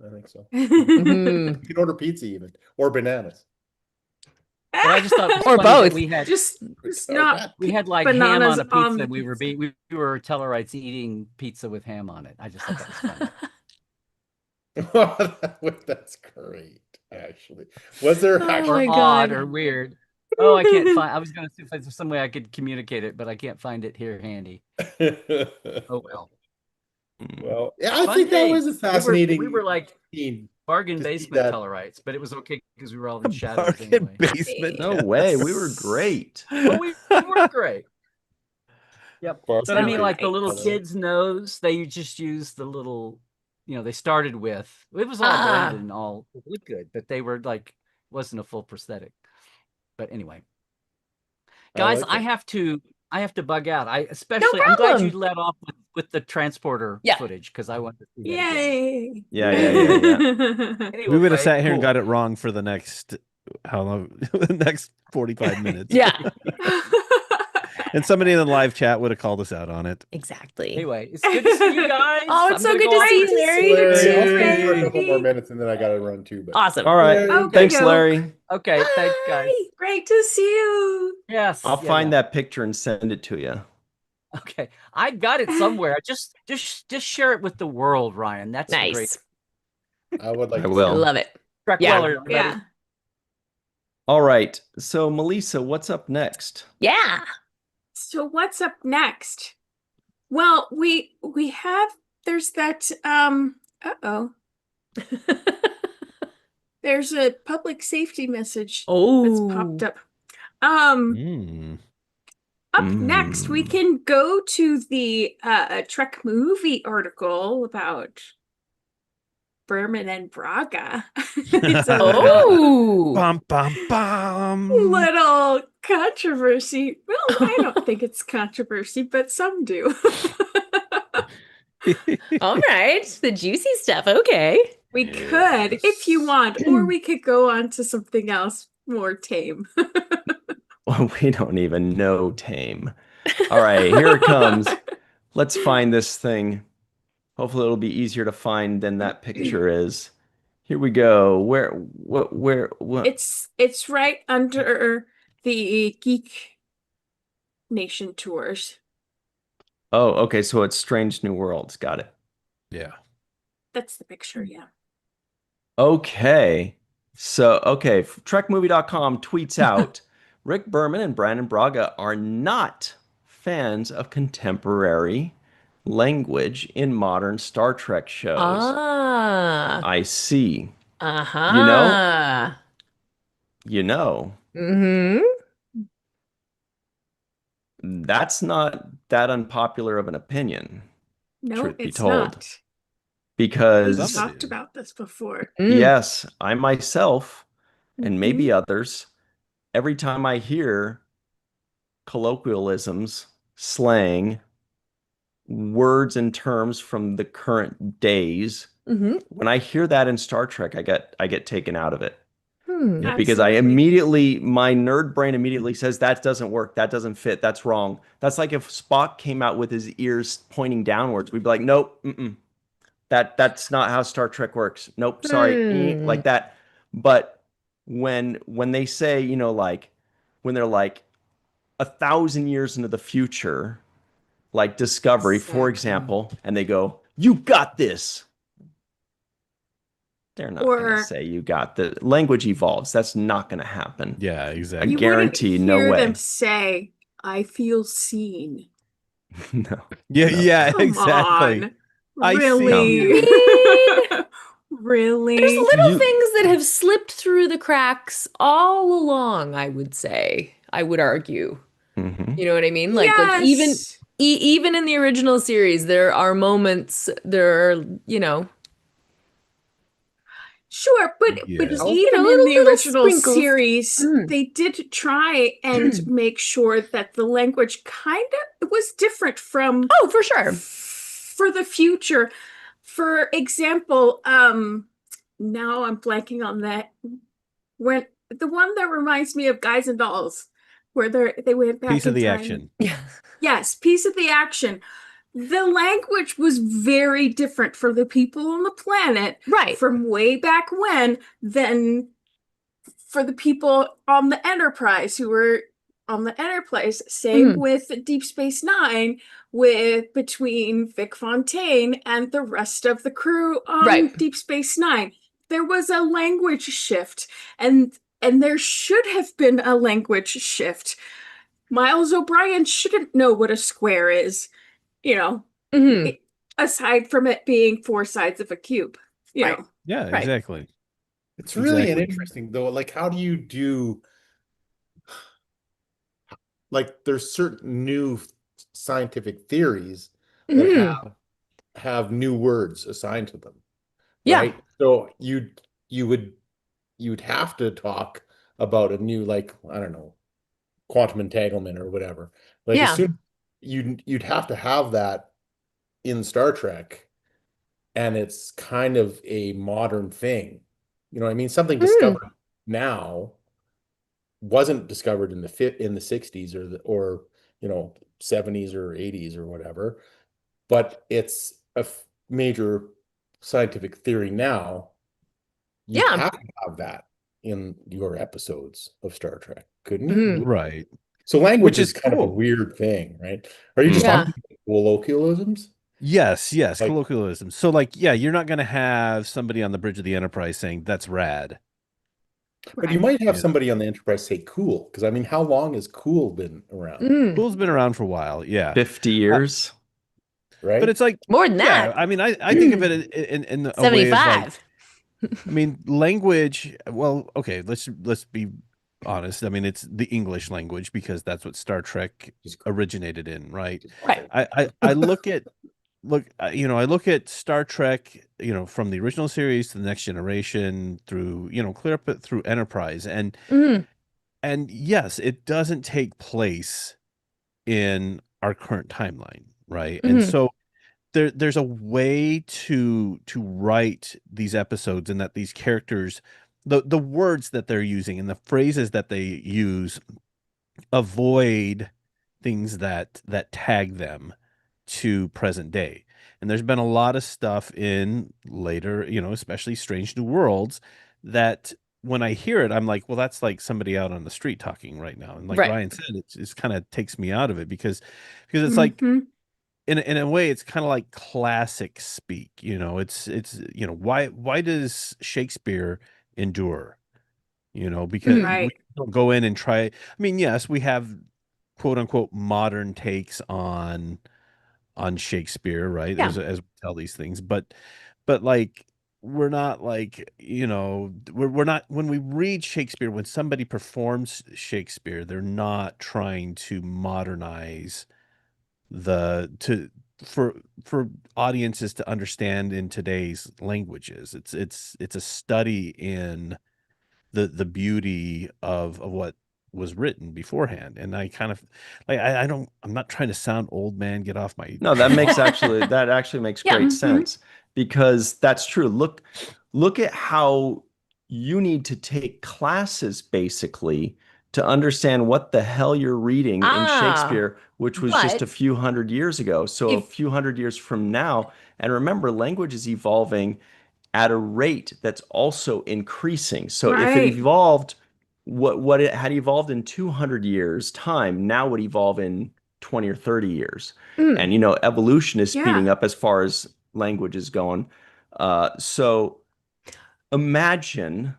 I think so. Mhm. You can order pizza even or bananas. But I just thought it was Or funny that both. we had Just not we had like ham bananas on a on pizza. the We were pizza. we were Tellarites eating pizza with ham on it. I just thought that was funny. That's great, actually. Was there Oh my actually God. Odd or weird. Oh, I can't find. I was going to see if there's some way I could communicate it, but I can't find it here handy. Oh well. Well, yeah, I Fun think that was a days. fascinating We were like scene bargain to see basement that. Tellarites, but it was okay because we were all in shadows Bargain anyway. basement. No way, we were great. Oh, we were great. Yep. Bargain But I mean, So like the right. little Tellurite. kid's nose, they just used the little, they started with, it was all Ah. branded and all, it looked good, but they were like, wasn't a full prosthetic. But anyway, guys, like I it. have to bug out. I'm glad problem. you let off with the transporter Yeah. footage because I want to see that again. Yay. Yeah. Anyway, We would have sat here and cool. got it wrong for the next how long? The next 45 minutes. Yeah. And somebody in the live chat would have called us out on it. Exactly. Anyway, it's good to see you guys. Oh, it's I'm so gonna good go to off see and- you, Larry. Larry, I'll stay for a Larry. couple more minutes and then I gotta run too. But Awesome. All right. Okay, Thanks, go. Larry. Okay, thanks, guys. Bye. Great to see you. Yes. I'll yeah, find yeah. that picture and send it to you. Okay, I got it somewhere. Just share it with the world, Ryan. That's great. Nice. I would like I to see will. Love it. Track Yeah. Weller, everybody. Yeah. All right. So, Melissa, what's up next? Yeah. So what's up next? Well, we have there's that there's a public safety message that's popped Oh. up. Mm. Up next, we can go to the Trek movie article about Berman and Braga. It's a Oh. Bum, bum, bum. little controversy. Well, I don't think it's controversy, but some do. All right. The juicy stuff. Okay. We could, if you want, or we could go on to something else more tame. Well, we don't even know Tame. All right, here it comes. Let's find this thing. Hopefully it'll be easier to find than that picture is. Here we go. What? It's right under the Geek Nation tours. Oh, okay, so it's Strange New Worlds. Got it. Yeah. That's the picture, yeah. Okay. So, okay, TrekMovie.com tweets out, Rick Berman and Brandon Braga are not fans of contemporary language in modern Star Trek shows. Ah. I see. Uh-huh. You know, Mm-hmm. that's not that unpopular of an opinion, No, truth be it's told. not. We've Because, talked about this before. yes, I myself, and maybe Mhm. others, every time I hear colloquialisms, slang, words and terms from the current days, Mm-hmm. when I hear that in Star Trek, I get taken out of it. Hmm. Because I Absolutely. my nerd brain immediately says that doesn't work, that doesn't fit, that's wrong. That's like if Spock came out with his ears pointing downwards, we'd be like, nope, that's not how Star Trek works. Nope, sorry, like that. But when they say, like when they're like 1,000 years into the future, like Discovery, for Exactly. example, and they go, "You got this." They're not going to Or say you got the language evolves. That's not going to happen. Yeah, I exactly. you wouldn't guarantee, no hear way. them say, "I feel seen." No. Yeah, No. yeah, Come exactly. on. I see Really? you. Really? There's little You- things that have slipped through the cracks all along, I would say. I would argue. Mhm. You know what I mean? Like even Yes. even in the original series, there are moments, there are, Sure, but Yeah. even in the little original sprinkles. series, they did try and make sure that the language kind of was different from Oh, for sure. for the future. For example, now I'm blanking on that. When the one that reminds me of Guys and Dolls, where they went back Piece of in the time. action. Yes, Piece of the Action. The language was very different for the people on the planet Right. from way back when than for the people on the Enterprise who were on the Enterprise. Same with Deep Space Nine, with between Vic Fontaine and the rest of the crew on Right. Deep Space Nine. There was a language shift, and there should have been a language shift. Miles O'Brien shouldn't know what a square is, you know, Mhm. aside from it being four sides of a cube, you Right. know. Yeah, Right. exactly. It's really an Exactly. interesting though. Like, how do you do like there's certain new scientific theories that Mhm. have new words assigned to them, Yeah. right? So you would you'd have to talk about a new, like, I don't know, quantum entanglement or whatever. Like as Yeah. soon you'd have to have that in Star Trek, and it's kind of a modern thing. You know what I mean? Something Mm. discovered now wasn't discovered in the 60s or 70s or 80s or whatever, but it's a major scientific theory now. You'd Yeah. have to have that in your episodes of Star Trek, couldn't you? Mhm. Right. So Which language is is kind of a cool. weird thing, right? Are you just Yeah. talking about colloquialisms? Yes, Like, colloquialism. So like, yeah, you're not gonna have somebody on the bridge of the Enterprise saying that's rad. but you Right. might have You know, somebody on the Enterprise say cool, because I mean, how long has cool been around, Mm. cool's been around for a while, yeah. 50 years. But right? it's like, More than yeah, that. I mean, I think of it in a way of like, 75. I mean, language. Well, okay, let's be honest. I mean, it's the English language because that's what Star Trek Just originated in, right? Right. I look at I look at Star Trek, from the original series to the Next Generation through, clear up through Enterprise, Mhm. and yes, it doesn't take place in our current timeline, right? And Mhm. so there's a way to write these episodes, and that these characters, the words that they're using and the phrases that they use avoid things that tag them to present day. And there's been a lot of stuff in later, especially Strange New Worlds, that when I hear it, I'm like, well, that's like somebody out on the street talking right now. And like Right. Ryan said, it's kind of takes me out of it because it's like, Mm-hmm. in a way, it's kind of like classic speak. It's why does Shakespeare endure? Because Mhm. we Right. don't go in and try. I mean, yes, we have quote unquote modern takes on Shakespeare, right? Yeah. As we tell these things, but like we're not like, we're not, when we read Shakespeare, when somebody performs Shakespeare, they're not trying to modernize the to for audiences to understand in today's languages. It's a study in the beauty of what was written beforehand. And I kind of like, I'm not trying to sound old man, get off my No, that actually makes Yeah. great Mm-hmm. sense because that's true. Look at how you need to take classes basically to understand what the hell you're reading in Ah, Shakespeare, which was just a but few hundred years ago. So a if few hundred years from now, and remember, language is evolving at a rate that's also increasing. So if it Right. evolved, what it had evolved in 200 years time, now would evolve in 20 or 30 years. mm, And evolution is speeding Yeah. up as far as language is going. So imagine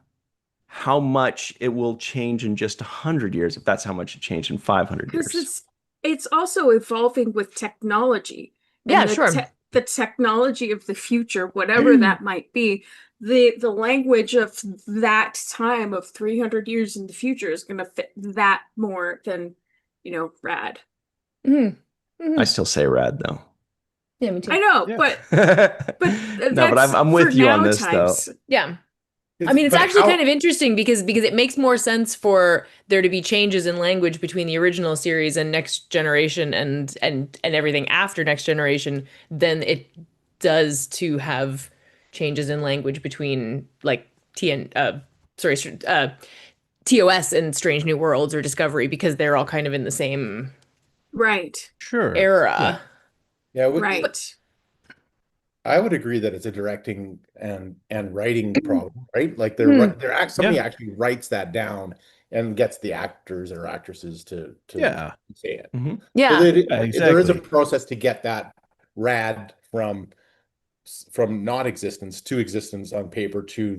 how much it will change in just 100 years if that's how much it changed in 500 Because years. it's also evolving with technology yeah, and sure. the technology of the future, whatever that might be. The language of that time of 300 years in the future is going to fit that more than rad. Mhm. I still say rad though. Yeah, me too. I know, Yeah. but No, but that's I'm for with you on now this though. times. Yeah. I mean, it's But actually how- kind of interesting because it makes more sense for there to be changes in language between the original series and Next Generation and everything after Next Generation than it does to have changes in language between like TOS and Strange New Worlds or Discovery because they're all kind of in the same Right. Sure. era. Yeah, Right. I would agree that it's a directing and writing problem, right? Like somebody Yeah. actually writes that down and gets the actors or actresses to Yeah. say it. Mhm. So Yeah. there is a Exactly. process to get that rad from non-existence to existence on paper to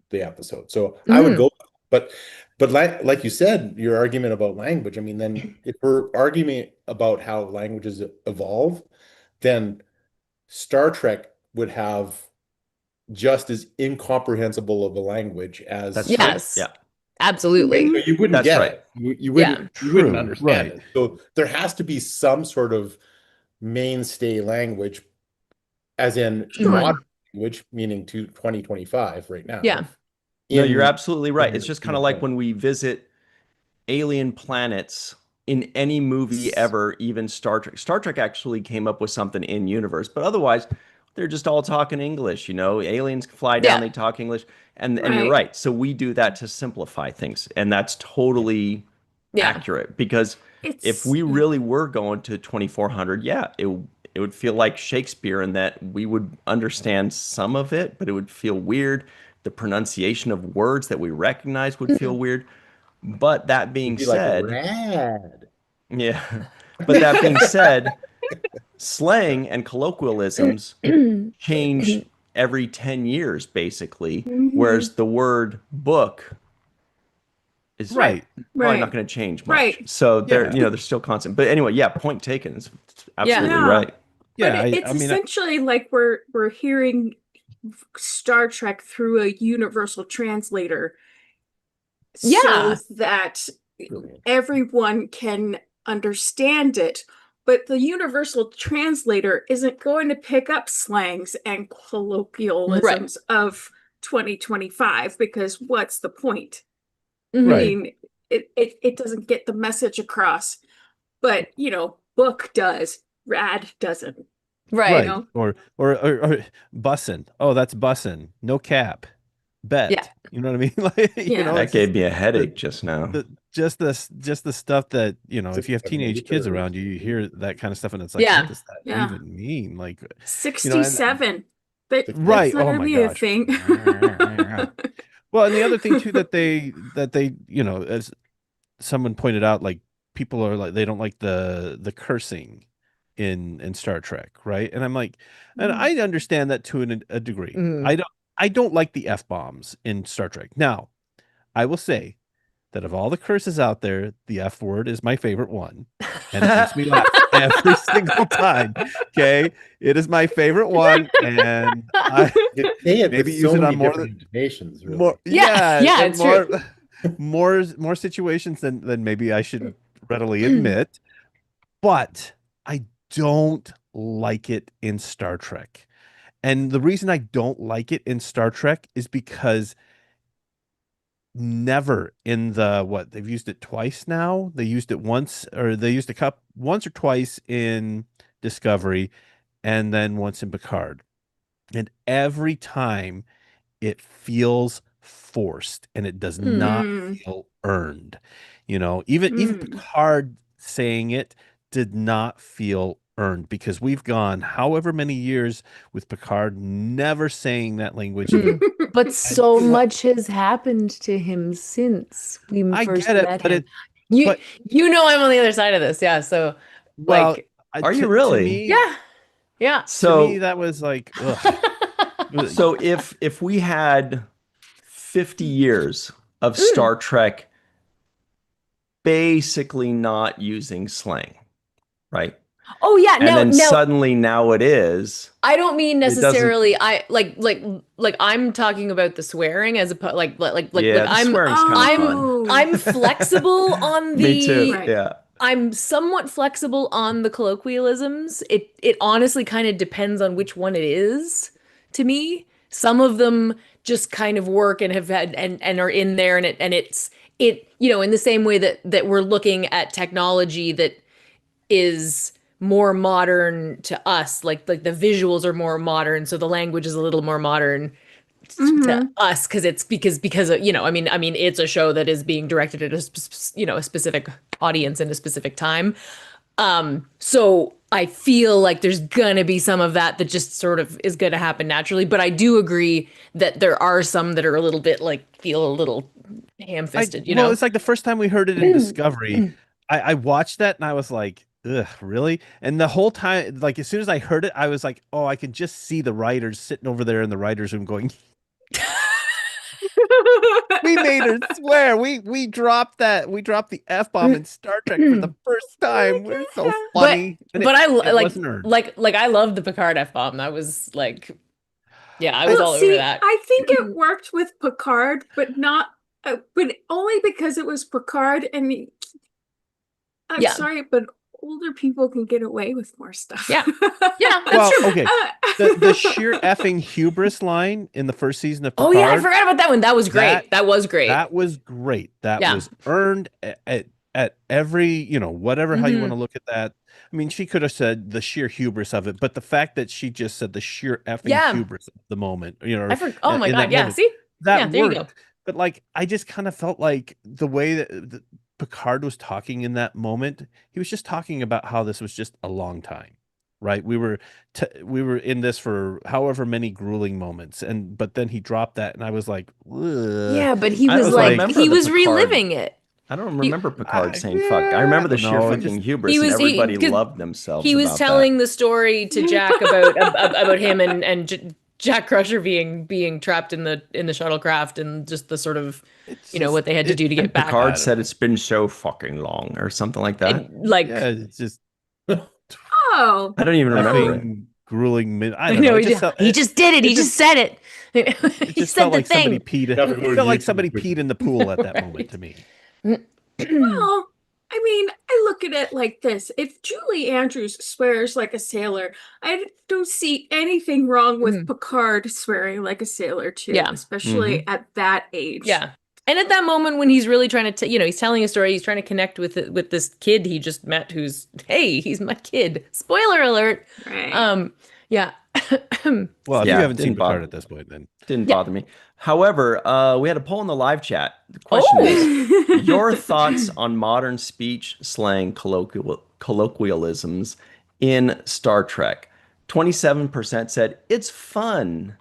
the episode. So I would go, but like you said, your argument about language. I mean, then if we're arguing about how languages evolve, then Star Trek would have just as incomprehensible of a language as That's Star right. Yes. Yeah. Absolutely. So you wouldn't That's get right. it. You Yeah. wouldn't True, understand right. it. So there has to be some sort of mainstay language, as in Sure. modern language, meaning to 2025 right now. Yeah. No, you're in- absolutely right. It's in- just in kind the of like film. when we visit alien planets in any movie ever, even Star Trek. Star Trek actually came up with something in universe, but otherwise they're just all talking English, Aliens fly down, Yeah. they talk English, and you're Right. right. So we do that to simplify things, and that's totally Yeah. accurate because if It's we really were going to 2400, yeah, it would feel like Shakespeare in that we would understand some of it, but it would feel weird. The pronunciation of words that we recognize would feel weird. But that It'd being be like said, rad. yeah. But that being said, slang and colloquialisms change every 10 years, basically, whereas the word book is Right. probably not right. going to change much. Right. So they're, Yeah. they're still constant. But anyway, yeah, point taken. It's absolutely Yeah. right. Yeah. But it's I mean, essentially like we're hearing Star Trek through a universal translator Yeah. so that everyone can understand it. But the universal translator isn't going to pick up slangs and colloquialisms of 2025 because what's the point? Mhm. I Right. mean, it doesn't get the message across. But, book does. Rad doesn't. Right. know? Or bussin'. Oh, that's bussin'. No cap. Bet. Yeah. You know what I mean? Like, Yeah. That it's gave me a headache just now. just the stuff that, if you have teenage kids 670. around you, you hear that kind of stuff and it's like, Yeah. what does that Yeah. even mean? Like, 67. That's right. not Oh gonna my be a gosh. thing. Well, and the other thing too that they as someone pointed out, like people are like they don't like the cursing in Star Trek, right? And I'm like, and I understand that to a degree. Mhm. I don't like the F-bombs in Star Trek. Now, I will say that of all the curses out there, the F word is my favorite one. And it makes me laugh every single time. Okay. It is my favorite one. And I You say it maybe with use so it on many more different intonations, really. more Yeah. Yeah, and it's true. more situations than maybe I should readily admit. But I don't like it in Star Trek. And the reason I don't like it in Star Trek is because never in they've used it twice now. They used it once, or they used once or twice in Discovery, and then once in Picard. And every time it feels forced and it does not feel earned. Even Picard saying it did not feel earned because we've gone however many years with Picard never saying that language again. But so much has happened to him since we I first get it, met but him. but I'm on the other side of this. Yeah. So well, like, Are you to really? me, yeah. Yeah. to So me that was like, ugh. so if we had 50 years of Star Trek basically not using slang, right? Oh yeah, And then suddenly now it is. I don't mean doesn't- necessarily. I like I'm talking about the swearing as opposed Yeah, the swearing's kind of fun. I'm flexible on the Me too. Right. Yeah. I'm somewhat flexible on the colloquialisms. It honestly kind of depends on which one it is to me. Some of them just kind of work and have had and are in there and it's in the same way that we're looking at technology that is more modern to us, like the visuals are more modern, so the language is a little more modern to us because I mean it's a show that is being directed at a specific audience in a specific time. So I feel like there's gonna be some of that just sort of is gonna happen naturally, but I do agree that there are some that are a little bit like feel a little ham-fisted, Well, it's like the first time we heard it in Discovery, I watched that and I was like, ugh, really? And the whole time, like as soon as I heard it, I was like, oh, I can just see the writers sitting over there in the writers' room going, we made her swear. We dropped the F-bomb in Star Trek for the first time. We're so funny. And But I it like wasn't earned. like I love the Picard F-bomb. That was like, yeah, I was all see, over that. I think it worked with Picard, but not, but only because it was Picard. And I'm Yeah. sorry, but older people can get away with more stuff. Yeah. Yeah, that's Well, true. okay. The sheer effing hubris line in the first season of Oh Picard. yeah, I forgot about that one. That was great. That was great. That was great. That Yeah. was earned at every, whatever how you want to look at that. I mean, she could have said the sheer hubris of it, but the fact that she just said the sheer effing hubris of the moment, Oh my in God. that Yeah. moment, See? that Yeah, there you worked. But like, I just kind of felt like the way that Picard was talking in that moment, he was just talking about how this was just a long time, right? We were in this for however many grueling moments, but then he dropped that, and I was like, ugh. Yeah, but he I was don't like remember he the was Picard. reliving it. I don't remember Picard saying yeah, fuck. I remember the I don't sheer know, it fucking just- hubris, He and was- he- everybody 'cause loved themselves He was about telling the story to Jack about him and Jack Crusher being trapped in the shuttlecraft and just the sort of what they had to do to that. get back. Picard said it's been so fucking long, or something like that. And, like Yeah, it's just Oh, I don't even remember it. effing grueling. I I don't know know. he just did it. He just said it. It He just said felt the like somebody thing. peed. Definitely It felt like YouTube somebody quick. peed in the pool at that moment to me. well, I mean, I look at it like this. If Julie Andrews swears like a sailor, I don't see anything wrong with Picard swearing like a sailor too, Yeah. especially at that age. Yeah. And at that moment when he's really trying to, he's telling a story, he's trying to connect with this kid he just met he's my kid. Spoiler alert. Right. Yeah. Well, if Yeah, you haven't seen didn't bother- Picard at this point, then Didn't bother me. However, we had a poll in the live chat. The question is your thoughts on modern speech, slang, colloquialisms in Star Trek. 27% said it's fun.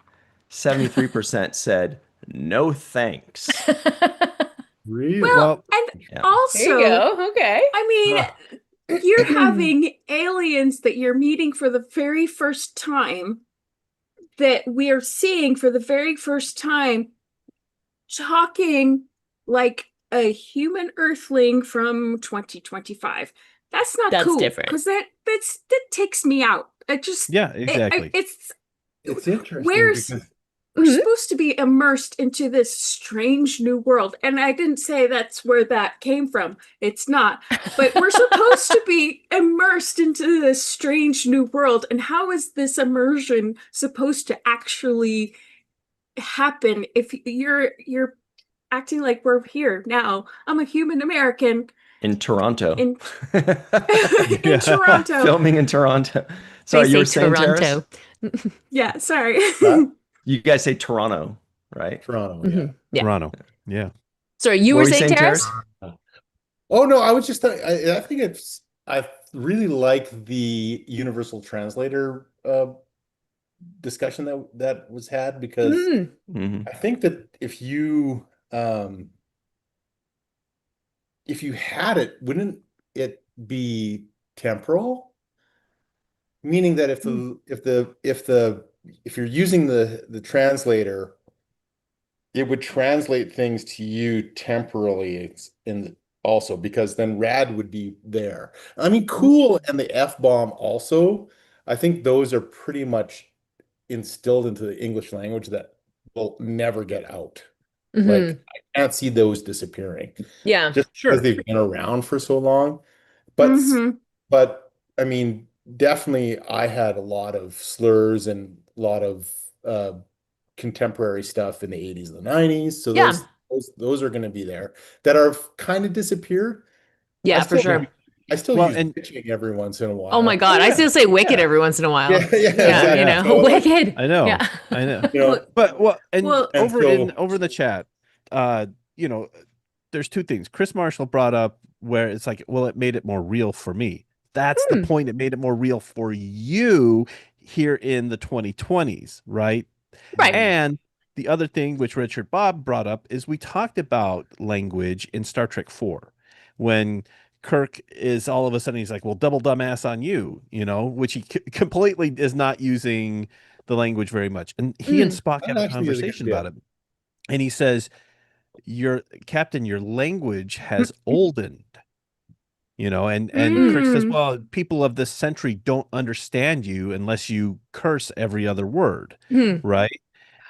73% said no thanks. Really? Well, and Yeah. also, There you go. Okay. I mean, you're having aliens that you're meeting for the very first time, that we are seeing for the very first time, talking like a human earthling from 2025. That's not That's cool. different. Because that takes me out. It just yeah, exactly. it's interesting where's because we're supposed to be immersed into this strange new world. And I didn't say that's where that came from. It's not. But we're supposed to be immersed into this strange new world. And how is this immersion supposed to actually happen if you're acting like we're here now? I'm a human American In Toronto. in in Toronto. Filming in Toronto. Sorry, They you were say saying Toronto. Terrace? Yeah, sorry. You guys say Toronto, right? Toronto, yeah. Yeah. Toronto. Yeah. Sorry, you What were saying Terrace? Oh no, I was just I think I really like the universal translator discussion that was had, because Mhm. I think that if you had it, wouldn't it be temporal? Meaning that if you're using the translator, it would translate things to you temporally also, because then Rad would be there. I mean, cool, and the F-bomb also. I think those are pretty much instilled into the English language that will never get out. Like, I can't see those disappearing. Yeah. Just because they've been around for so long. But Mhm. but I mean, definitely I had a lot of slurs and a lot of uh contemporary stuff in the 80s and the 90s. So Yeah. those are going to be there that are kind of disappeared. I Yeah, for still Yeah. sure. I still Well, use and bitching every once in a Oh my while. oh God. I yeah, still say wicked yeah, every once in a Yeah, while. yeah, Yeah, yeah, you exactly. yeah. know, So like, wicked. I know, Yeah. I know. you know, But well, and Well, and in so over in the chat, uh, you know, there's two things. Chris Marshall brought up where it's like, well, it made it more real for me. That's the Hmm. point. It made it more real for you here in the 2020s, right? Right. And the other thing which Richard Bob brought up is we talked about language in Star Trek 4 when Kirk is all of a sudden he's like, well, double dumbass on you, which he completely is not using the language very much. And he and Mm. Spock have that a actually is a good conversation about idea. it. And he says, your captain, your language has oldened, and Kirk says, mm. well, people of this century don't understand you unless you curse every other word, Mm. right?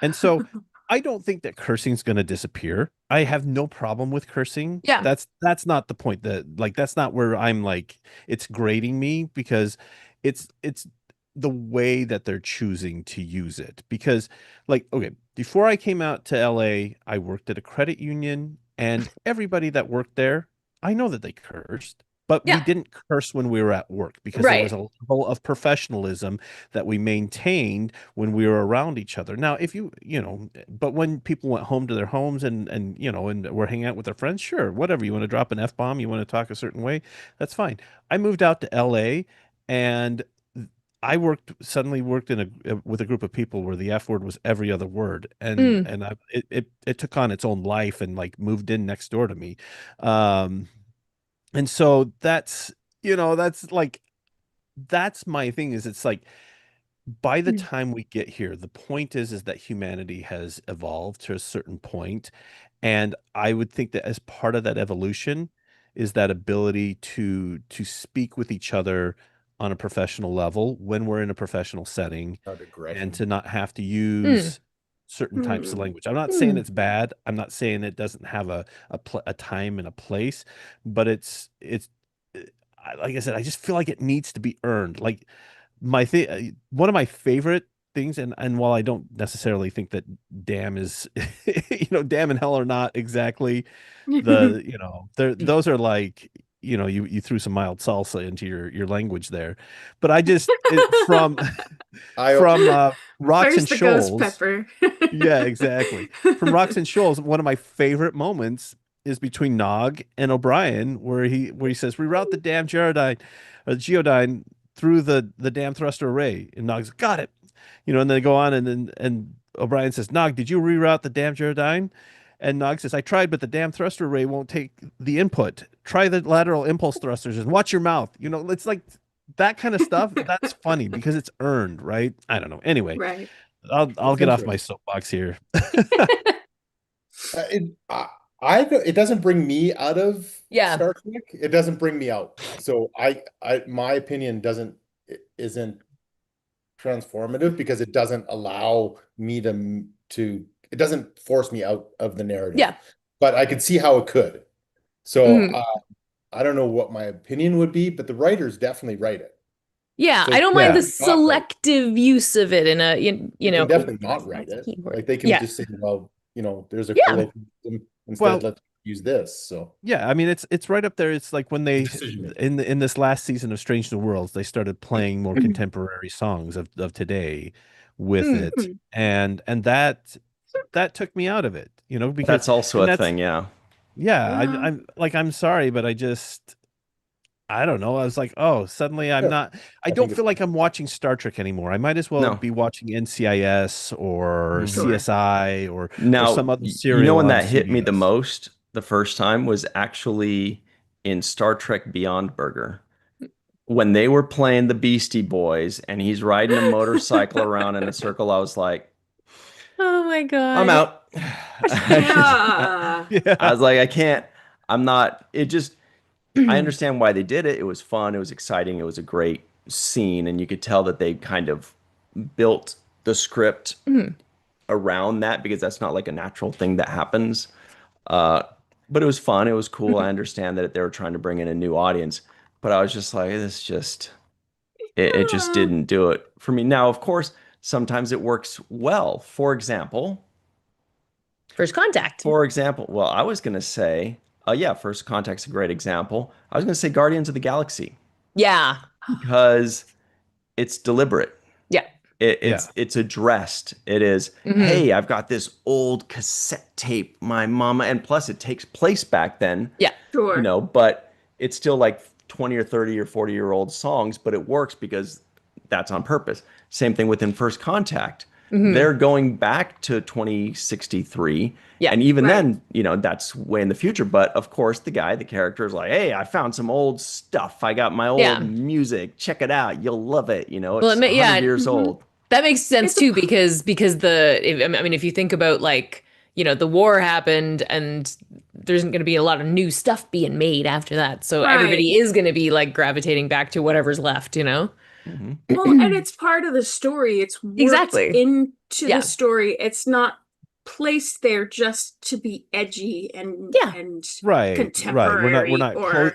And so I don't think that cursing is going to disappear. I have no problem with cursing. Yeah. That's not the point. That's not where I'm like it's grating me because it's the way that they're choosing to use it. Because okay, before I came out to LA, I worked at a credit union and everybody that worked there, I know that they cursed. But we Yeah. didn't curse when we were at work because there was Right. a level of professionalism that we maintained when we were around each other. Now, if but when people went home to their homes and were hanging out with their friends, sure, whatever. You want to drop an F-bomb, you want to talk a certain way, that's fine. I moved out to LA and suddenly worked with a group of people where the F word was every other word. And Mm. and it took on its own life and like moved in next door to me. Um, and so that's my thing is it's like by the Mm. time we get here, the point is that humanity has evolved to a certain point, and I would think that as part of that evolution is that ability to speak with each other on a professional level when we're in a professional setting, Not and aggression. to not have to Mm. use certain types of Mm. language. I'm not saying Mm. it's bad. I'm not saying it doesn't have a time and a place, but like I said, I just feel like it needs to be earned. Like my thing, one of my favorite things, and while I don't necessarily think that damn is, damn and hell are not exactly those are like, you threw some mild salsa into your language there, but from I from Rocks and Where's the ghost Shoals, pepper? yeah, exactly. From Rocks and Shoals, one of my favorite moments is between Nog and O'Brien, where he says, reroute the damn geodyne through the damn thruster array. And Nog's got it. And then they go on and O'Brien says, Nog, did you reroute the damn geodyne? And Nog says, I tried, but the damn thruster array won't take the input. Try the lateral impulse thrusters and watch your mouth. It's like that kind of stuff. That's funny because it's earned, right? I don't know. Anyway, Right. I'll it's get off my interesting. soapbox here. It it doesn't bring me out of Yeah. Star Trek. It doesn't bring me out. So my opinion isn't transformative because it doesn't allow me to it doesn't force me out of the narrative. Yeah. But I could see how it could. So Mhm. I don't know what my opinion would be, but the writers definitely write it. Yeah. So I don't mind Yeah. the not write. selective use of it in a, They can oh, definitely not write that's a it. keyword. Like they can Yeah. just say, well, there's a Yeah. colloquialism. Instead, Well, let's use this. So yeah, I mean it's right up there. It's like when the they decision making. in this last season of Strange New Worlds, they started playing more contemporary songs of today with Mm. it. And that took me out of it, because That's also and a that's thing, yeah. yeah, Yeah. I'm like I'm sorry, but I don't know. I was like, oh, suddenly Yeah, I I think don't it's feel like I'm watching Star Trek anymore. I might as well No. be watching NCIS or Mhm. Sure. CSI or some Now, other you know serial when on that hit me the CBS. most the first time was actually in Star Trek Beyond Burger. When they were playing the Beastie Boys and he's riding a motorcycle around in a circle, I was like, Oh my I'm God. out. Yeah. I Yeah. was like, I can't. I'm not. It just, I understand why they did it. It was fun. It was exciting. It was a great scene. And you could tell that they kind of built the script Mhm. around that because that's not like a natural thing that happens. Uh, but it was fun. It was cool. I understand that they were trying to bring in a new audience. but I was just like, it just didn't do it for me. Now, of course, sometimes it works well. First Contact. Well, I was gonna say, yeah, First Contact's a great example. I was gonna say Guardians of the Galaxy Yeah. because it's deliberate. Yeah. It's addressed. It is, hey, I've got this old cassette tape my mama, and plus it takes place back then. Yeah. Sure. But it's still like 20 or 30 or 40-year-old songs, but it works because that's on purpose. Same thing within First Contact. They're going back to 2063. Yeah. And even Right. then, that's way in the future. But of course, the character is like, hey, I found some old stuff. I got my old music. Check it out. You'll love it. It's Well, 100 years old. That makes sense It's a- too, because if you think about the war happened and there isn't going to be a lot of new stuff being made after that. So Right. everybody is going to be like gravitating back to whatever's left, Well, and it's part of the story. It's worked Exactly. into Yeah. the story. It's not placed there just to be edgy and Right. contemporary.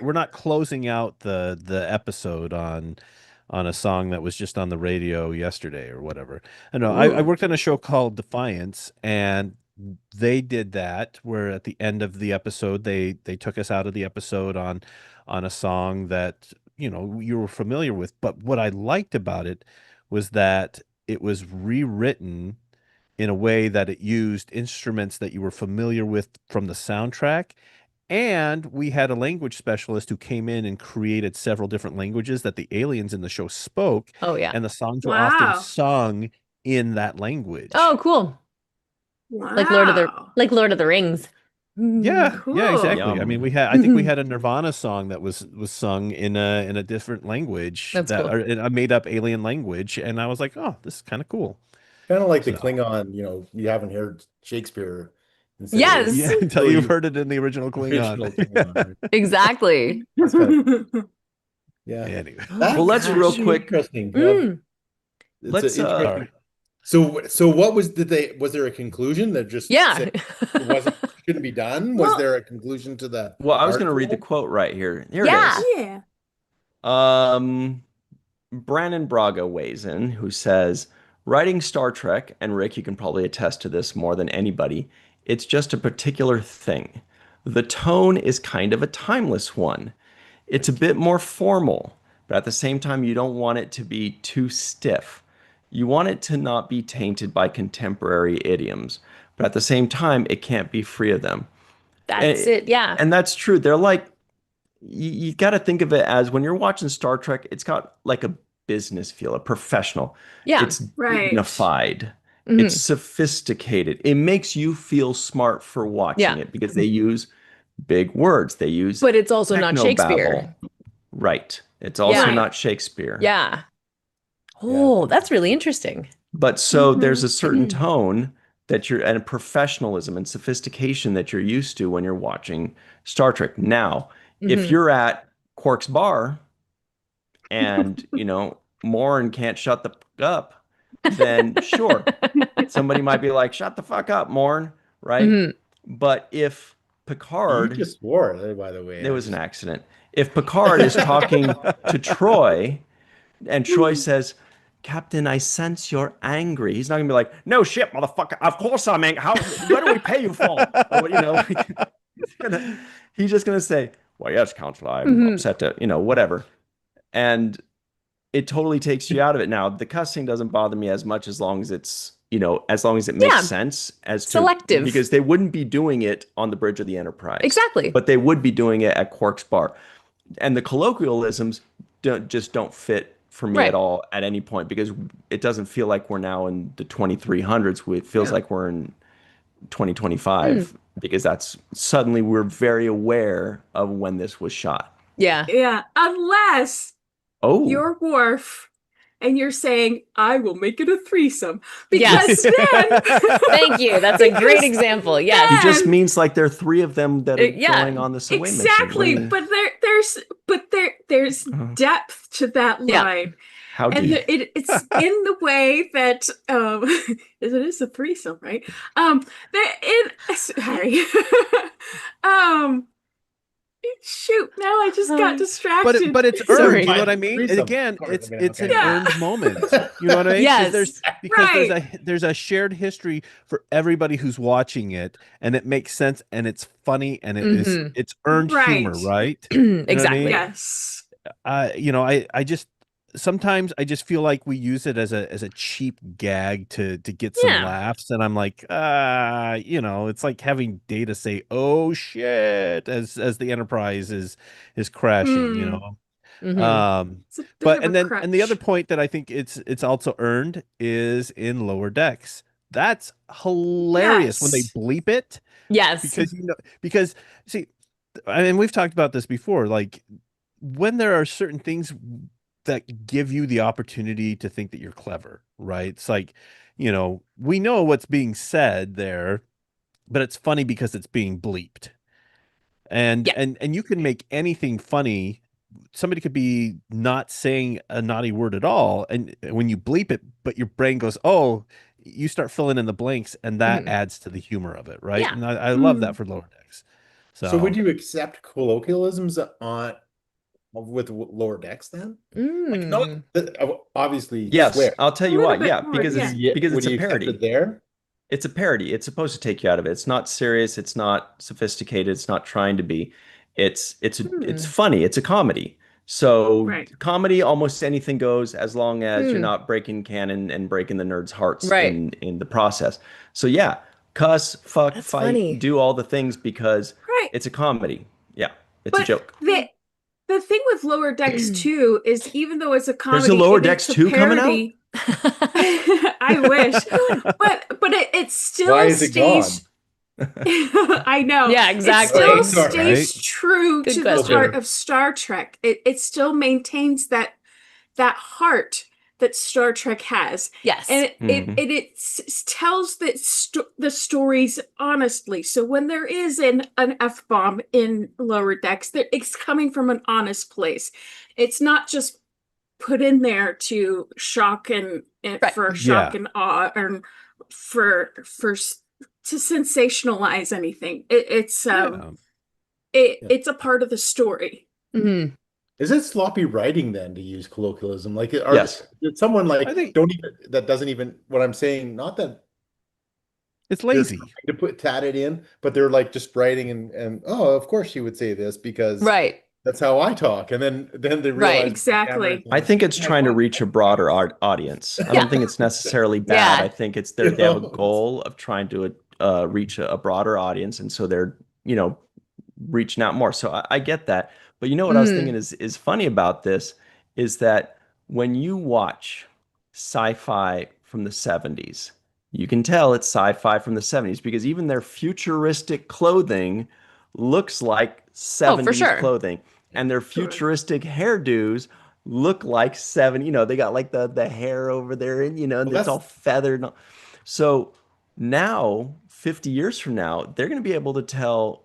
We're not closing out the episode on a song that was just on the radio yesterday or whatever. I know I worked on a show called Defiance, and they did that where at the end of the episode they took us out of the episode on a song that you were familiar with. But what I liked about it was that it was rewritten in a way that it used instruments that you were familiar with from the soundtrack. And we had a language specialist who came in and created several different languages that the aliens in the show spoke. Oh, yeah. And the songs were Wow. often sung in that language. Oh, cool. Wow. Like Lord of the Rings. Yeah, Cool. yeah, exactly. I Yum. mean, I think we had a Nirvana song that was sung in a different language, That's cool. or in a made up alien language, and I was like, oh, this is kind of cool. Kind of like the So- Klingon, you haven't heard Shakespeare. Instead Yes. Yeah, until you've heard it in the original Klingon. original Klingon. Exactly. That's kind of, yeah. Anyway. Well, let's real quick. Interesting. Mm. It's Let's, interesting. So what was there a conclusion that just Yeah. said it shouldn't be done? Was there a conclusion to that? Well, I was going to read the article? quote right here. Here Yeah. it is. Yeah. Brandon Braga weighs in, who says, writing Star Trek, and Rick, you can probably attest to this more than anybody, it's just a particular thing. The tone is kind of a timeless one. It's a bit more formal, but at the same time, you don't want it to be too stiff. You want it to not be tainted by contemporary idioms, but at the same time, it can't be free of them. That's it. Yeah. And that's true. They're like, you got to think of it as when you're watching Star Trek, it's got like a business feel, a professional. Yeah. It's Right. dignified. Mhm. It's sophisticated. It makes you feel smart for watching it because they use big words. They use But it's also not Shakespeare. technobabble. Right. It's also Yeah. not Shakespeare. Yeah. Oh, that's really interesting. But so Mhm. there's a certain tone that you're, and a professionalism and sophistication that you're used to when you're watching Star Trek. Now, if Mhm. you're at Quark's bar and, Morn can't shut the fuck up, then sure, somebody might be like, shut the fuck up, Morn, right? Mhm. But if You Picard, just swore, by the way. there was an accident. If Picard is talking to Troy and Troy says, Captain, I sense you're angry. He's not gonna be like, no shit, motherfucker. Of course I'm angry. What do we pay you for? Or, he's just gonna say, well, yes, Counselor, I'm upset to, whatever. And it totally takes you out of it. Now, the cussing doesn't bother me as much as long as it's, as long as it makes Yeah. sense as to Selective. because they wouldn't be doing it on the bridge of the Enterprise. Exactly. But they would be doing it at Quark's bar. And the colloquialisms don't fit for me Right. at all at any point because it doesn't feel like we're now in the 2300s. It feels like we're in 2025 because that's suddenly we're very aware of when this was shot. Yeah. Yeah. Unless Oh, you're Worf and you're saying, I will make it a threesome. Yes. Because then Thank you. That's a great Because example. Yes. he just then- means like there are three of them that are Yeah. going on this away exactly, mission. but there's Uh-huh. depth to that Yeah. line. How And deep? it's in the way that it is a threesome, right? Sorry. Shoot, now I just got distracted. But it's Sorry. earned. You know what I mean? And Threesome. again, Of course, it's I mean, it's an okay. Yeah. earned moment. You know what I mean? Yes. Because Right. there's a shared history for everybody who's watching it, and it makes sense, and it's funny, and Mhm. it's earned humor, Right. right? You know what I Exactly. mean? Yes. You know, I just sometimes I just feel like we use it as a cheap gag to get some Yeah. laughs, and I'm like, you know, it's like having Data say, "Oh shit," as the Enterprise is crashing, you Hmm. know. Mhm. It's a bit But of and a then the other crutch. point that I think it's also earned is in Lower Decks. That's hilarious when they Yes. bleep it Yes. because because see, I mean we've talked about this before, like when there are certain things that give you the opportunity to think that you're clever, right? It's like, you know, we know what's being said there, but it's funny because it's being bleeped. Yeah. And you can make anything funny. Somebody could be not saying a naughty word at all, and when you bleep it, but your brain goes, "Oh," you start filling in the blanks, and that Mhm. adds to the humor of it, right? Yeah. And I love that Hmm. for Lower Decks. So would So you accept colloquialisms on with Lower Decks then? Like not Mm. obviously Yes, swear. I'll tell A you why. little bit Yeah, more, because yeah. Would it's a you accept it parody. there? It's a parody. It's supposed to take you out of it. It's not serious. It's not sophisticated. It's not trying to be. It's Hmm. funny. It's a comedy. So Right. comedy, almost anything goes as long as you're Hmm. not breaking canon and breaking the nerds' hearts Right. in the process. So yeah, cuss, fuck, That's fight, funny. do all the things because Right. it's a comedy. Yeah, it's a But joke. the thing with Lower Decks too is even though it's a There's a comedy Lower and Decks it's a 2 coming out? parody, I wish. But it Why still is it gone? stays I know. Yeah, It exactly. still Okay, sorry. stays right? true Good to the Okay. heart question. of Star Trek. It still maintains that heart that Star Trek has. Yes. And Mhm. tells the stories honestly. So when there is an F-bomb in Lower Decks, that it's coming from an honest place. It's not just put in there to shock and Right. for shock Yeah. and awe and for to sensationalize anything. Yeah. Yeah. It's a part of the story. Mhm. Is it sloppy writing then to use colloquialism? Like Yes. did someone I like think don't even that doesn't even what I'm saying, not that it's they're trying lazy. to put tat it in, but they're like just writing and oh, of course she would say this because Right. that's how I talk. And then they Right. realize the camera is Exactly. I going, think it's oh my trying to God. reach a broader audience. I don't Yeah. think it's necessarily bad. I Yeah. think it's You they have a know, goal of trying to reach a broader audience, and so they're reaching out more. So I get that. But you know what I was thinking Mm. is funny about this is that when you watch sci-fi from the 70s, you can tell it's sci-fi from the 70s because even their futuristic clothing looks like Oh, for 70s sure. clothing, and their Sure. futuristic hairdos look like 70, they got like the hair over there and and well, it's all that's feathered. So now, 50 years from now, they're going to be able to tell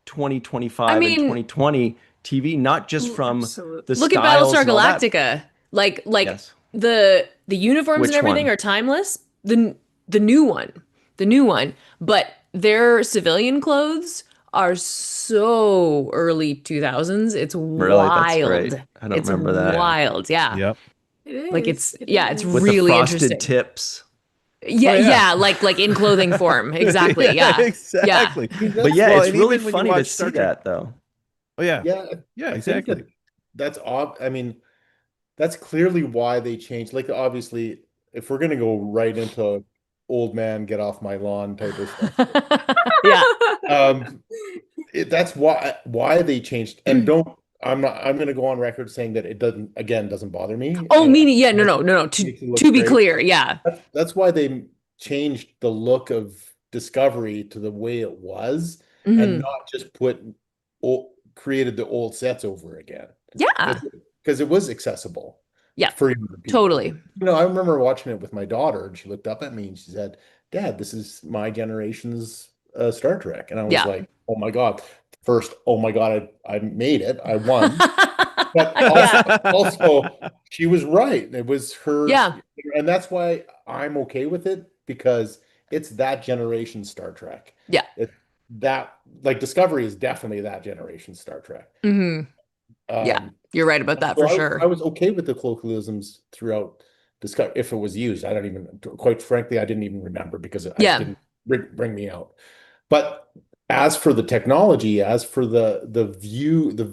I 2025 and mean, 2020 TV, not just from the Absolutely. look at styles Battlestar and all that. Galactica. Like Yes. the uniforms and Which everything one? are timeless. The new one. The new one. But their civilian clothes are so early 2000s. It's Really? That's great. wild. I don't It's remember that. Yeah. wild. Yeah. Yep. It Like is. It it's With is. the really frosted interesting. tips. Oh Yeah, yeah. yeah, like in clothing form. Exactly. Yeah, Yeah. Yeah. exactly. I mean But yeah, Well, it's and really even when you funny to watch see Star Trek, that though. oh yeah. yeah, Yeah, I think exactly. that's odd. I mean, that's clearly why they changed. Like obviously, if we're gonna go right into old man get off my lawn type of stuff. Yeah. Um, that's why they changed. And don't I'm gonna go on record saying that it doesn't bother me. Oh, And meaning, yeah, no, I no, think no, no. it makes it To look be great. clear, yeah. That's why they changed the look of Discovery to the way it was, and Hmm. not just created the old sets over again. Yeah. Because it was accessible Yeah. for younger people. Totally. I remember watching it with my daughter, and she looked up at me and she said, "Dad, this is my generation's Star Trek." And I was Yeah. like, "Oh my God." First, oh my God, I made it. I won. But Yeah. also, she was right. It was her, Yeah. and that's why I'm okay with it because it's that generation Star Trek. Yeah. It, that like Discovery is definitely that generation Star Trek. Hmm. Yeah, you're right about that So for I sure. was okay with the colloquialisms throughout Discovery if it was used. I don't even, quite frankly, I didn't even remember because it Yeah. didn't bring me out. But as for the technology, as for the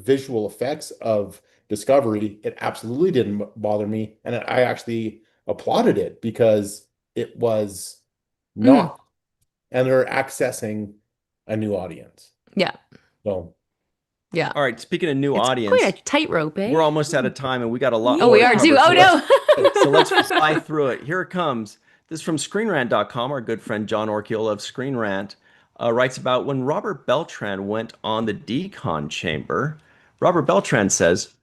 visual effects of Discovery, it absolutely didn't bother me, and I actually applauded it because it was Mhm. not, and they're accessing a new audience. Yeah. So Yeah. All right, speaking of new It's audience, quite a tightrope, eh? we're almost out of time and we got a lot Oh, more we to are cover. too. Oh, no. So let's fly through it. Here it comes. This is from ScreenRant.com. Our good friend John Orkiel of Screen Rant writes about when Robert Beltran went on the Decon Chamber. Robert Beltran says,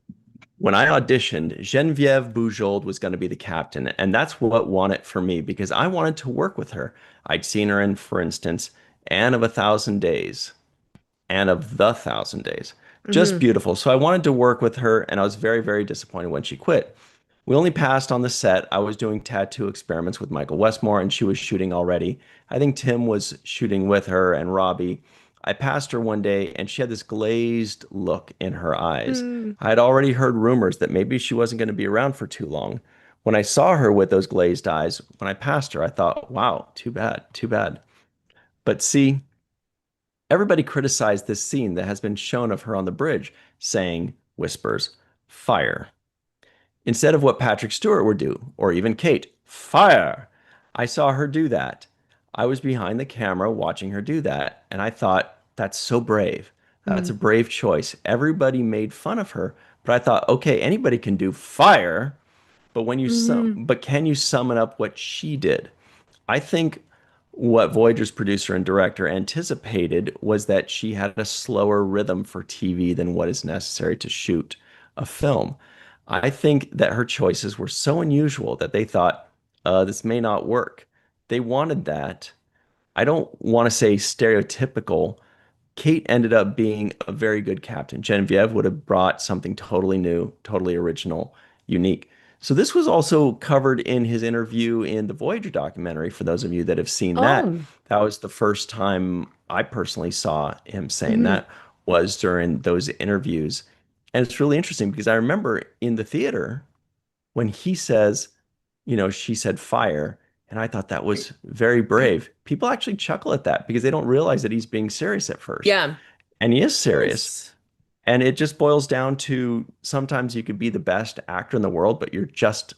when I auditioned, Genevieve Bujold was going to be the captain, and that's what won it for me because I wanted to work with her. I'd seen her in, for instance, Anne of a Thousand Days and of the Thousand Days. Just Mhm. beautiful. So I wanted to work with her, and I was very, very disappointed when she quit. We only passed on the set. I was doing tattoo experiments with Michael Westmore, and she was shooting already. I think Tim was shooting with her and Robbie. I passed her one day, and she had this glazed look in her eyes. Mm. I had already heard rumors that maybe she wasn't going to be around for too long. When I saw her with those glazed eyes, when I passed her, I thought, wow, too bad, too bad. But see, everybody criticized this scene that has been shown of her on the bridge, saying, whispers, fire, instead of what Patrick Stewart would do, or even Kate, fire. I saw her do that. I was behind the camera watching her do that, and I thought, that's so brave. That's a Mm. brave choice. Everybody made fun of her, but I thought, okay, anybody can do fire, but Mhm. but can you sum it up what she did? I think what Voyager's producer and director anticipated was that she had a slower rhythm for TV than what is necessary to shoot a film. I think that her choices were so unusual that they thought, this may not work. They wanted that. I don't want to say stereotypical. Kate ended up being a very good captain. Genevieve would have brought something totally new, totally original, unique. So this was also covered in his interview in the Voyager documentary. For those of you that have seen that, Oh. that was the first time I personally saw him saying Mhm. that was during those interviews. And it's really interesting because I remember in the theater when he says, she said fire. And I thought that was very brave. People actually chuckle at that because they don't realize that he's being serious at first. Yeah. And he is serious. Yes. And it just boils down to sometimes you could be the best actor in the world, but you're just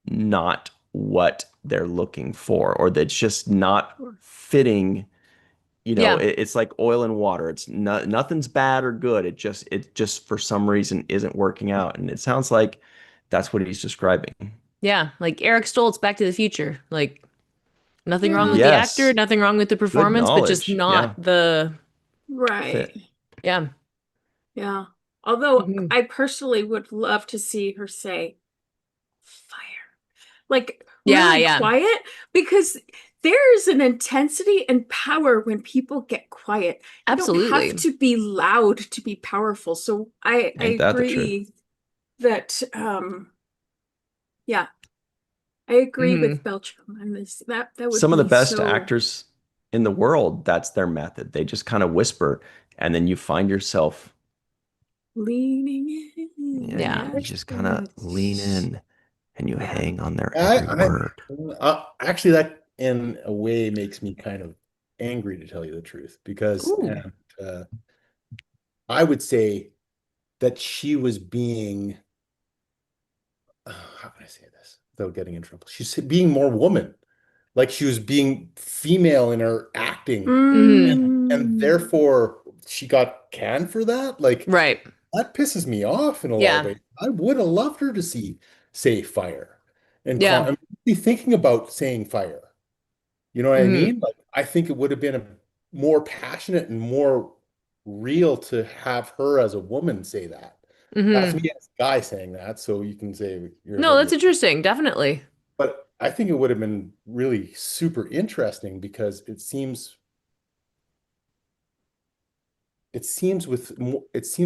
not what they're looking for, or that's just not fitting. Yeah. It's like oil and water. It's not, nothing's bad or good. It just for some reason isn't working out. And it sounds like that's what he's describing. Yeah. Like Eric Stoltz, Back to the Future. Like nothing wrong Yeah. with the actor, Yes. nothing wrong with the Good performance, but just knowledge. not Yeah. the Right. Fit. yeah. Yeah. Although Mhm. I personally would love to see her say fire. Like Yeah, really yeah. quiet, because there's an intensity and power when people get quiet. You don't have Absolutely. to be loud to be powerful. So I Ain't that the truth? agree that yeah, I agree Hmm. with Beltran on this. That would Some of the be best so actors in the world, that's their method. They just kind of whisper, and then you find yourself, leaning in. yeah, Yeah. you just kind of lean Yes. in and you Yeah. hang on their every I word. actually that in a way makes me kind of angry to tell you the truth because Ooh. uh, I would say that she was being how can I say this without getting in trouble? She's being more woman, like she was being female in her acting, Hmm. and Mm. therefore she got canned for that. Like Right. that pisses me off in a lot of Yeah. ways. I would have loved her to say fire and Yeah. be thinking about saying fire. You know what I Hmm. mean? Like I think it would have been a more passionate and more real to have her as a woman say that. That's Hmm. me as a guy saying that, so you can say you're No, ahead of that's your. interesting. Definitely. But I think it would have been really super interesting because it seems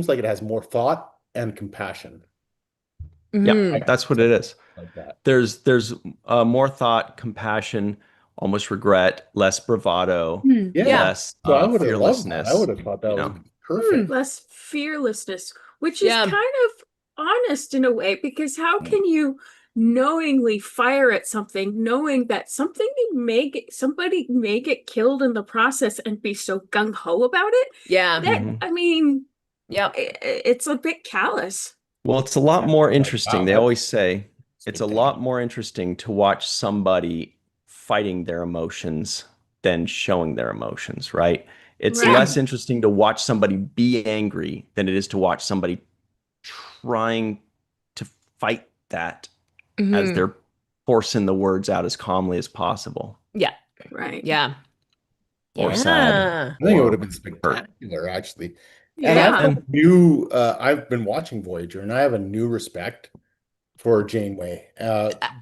like it has more thought and compassion. Yeah, Hmm. I that's what it something is. like that. There's more thought, compassion, almost regret, less bravado, Yeah. less So I would have loved that. fearlessness. I would have thought that you was know. perfect. Less fearlessness, which is Yeah. kind of honest in a way, because how can you knowingly fire at something, knowing that somebody may get killed in the process and be so gung-ho about it? Yeah. That, Mhm. I mean, Yep. it's a bit callous. Well, it's a lot more Like, interesting. wow, They that's always say it's a lot spectacular. more interesting to watch somebody fighting their emotions than showing their emotions, right? It's Right. less interesting to watch somebody be angry than it is to watch somebody trying to fight that as Mhm. they're forcing the words out as calmly as possible. Yeah. Right. Yeah. Or sad. Yeah. I think it or would have been hurt. spectacular, actually. Yeah. And I've And got a new, I've been watching Voyager, and I have a new respect for Janeway.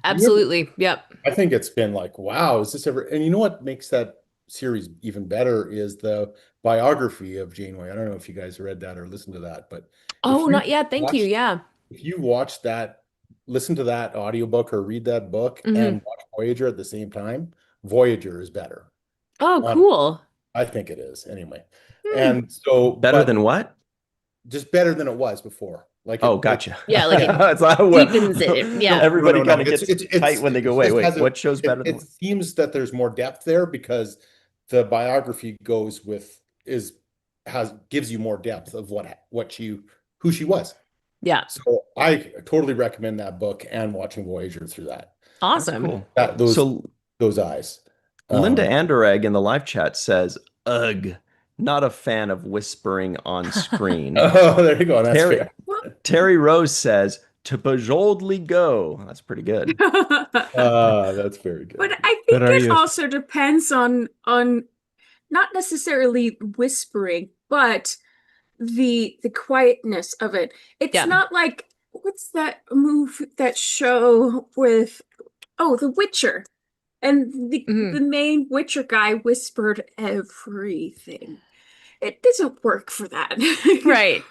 Absolutely. Yep. I think it's been like, wow, is this ever? And you know what makes that series even better is the biography of Janeway. I don't know if you guys read that or listened to that, but Oh, if you not yet. Thank you. watch, Yeah. if you watch that, listen to that audiobook or read that book Mhm. and watch Voyager at the same time, Voyager is better. Oh, On, cool. I think it is anyway. Hmm. And so, better but than what? just better than it was before. Like Oh, it gotcha. Yeah, like it It's like, well, deepens it. Yeah. everybody no. kind of It's gets tight when they go, it wait, just wait, has what show's better than it seems that there's more depth there because the biography goes with gives you more depth of who she was. Yeah. So I totally recommend that book and watching Voyager through that. That's Awesome. cool. That So those eyes. Linda Anderegg in the live chat says, ugh, not a fan of whispering on screen. Oh, there you go. That's Terry, fair. Terry Rose says, to Bujoldly go. That's pretty good. That's very good. But I But think are it you- also depends on not necessarily whispering, but the quietness of it. It's Yeah. not like, what's that show with The Witcher, and Mhm. the main Witcher guy whispered everything. It doesn't work for that. Right.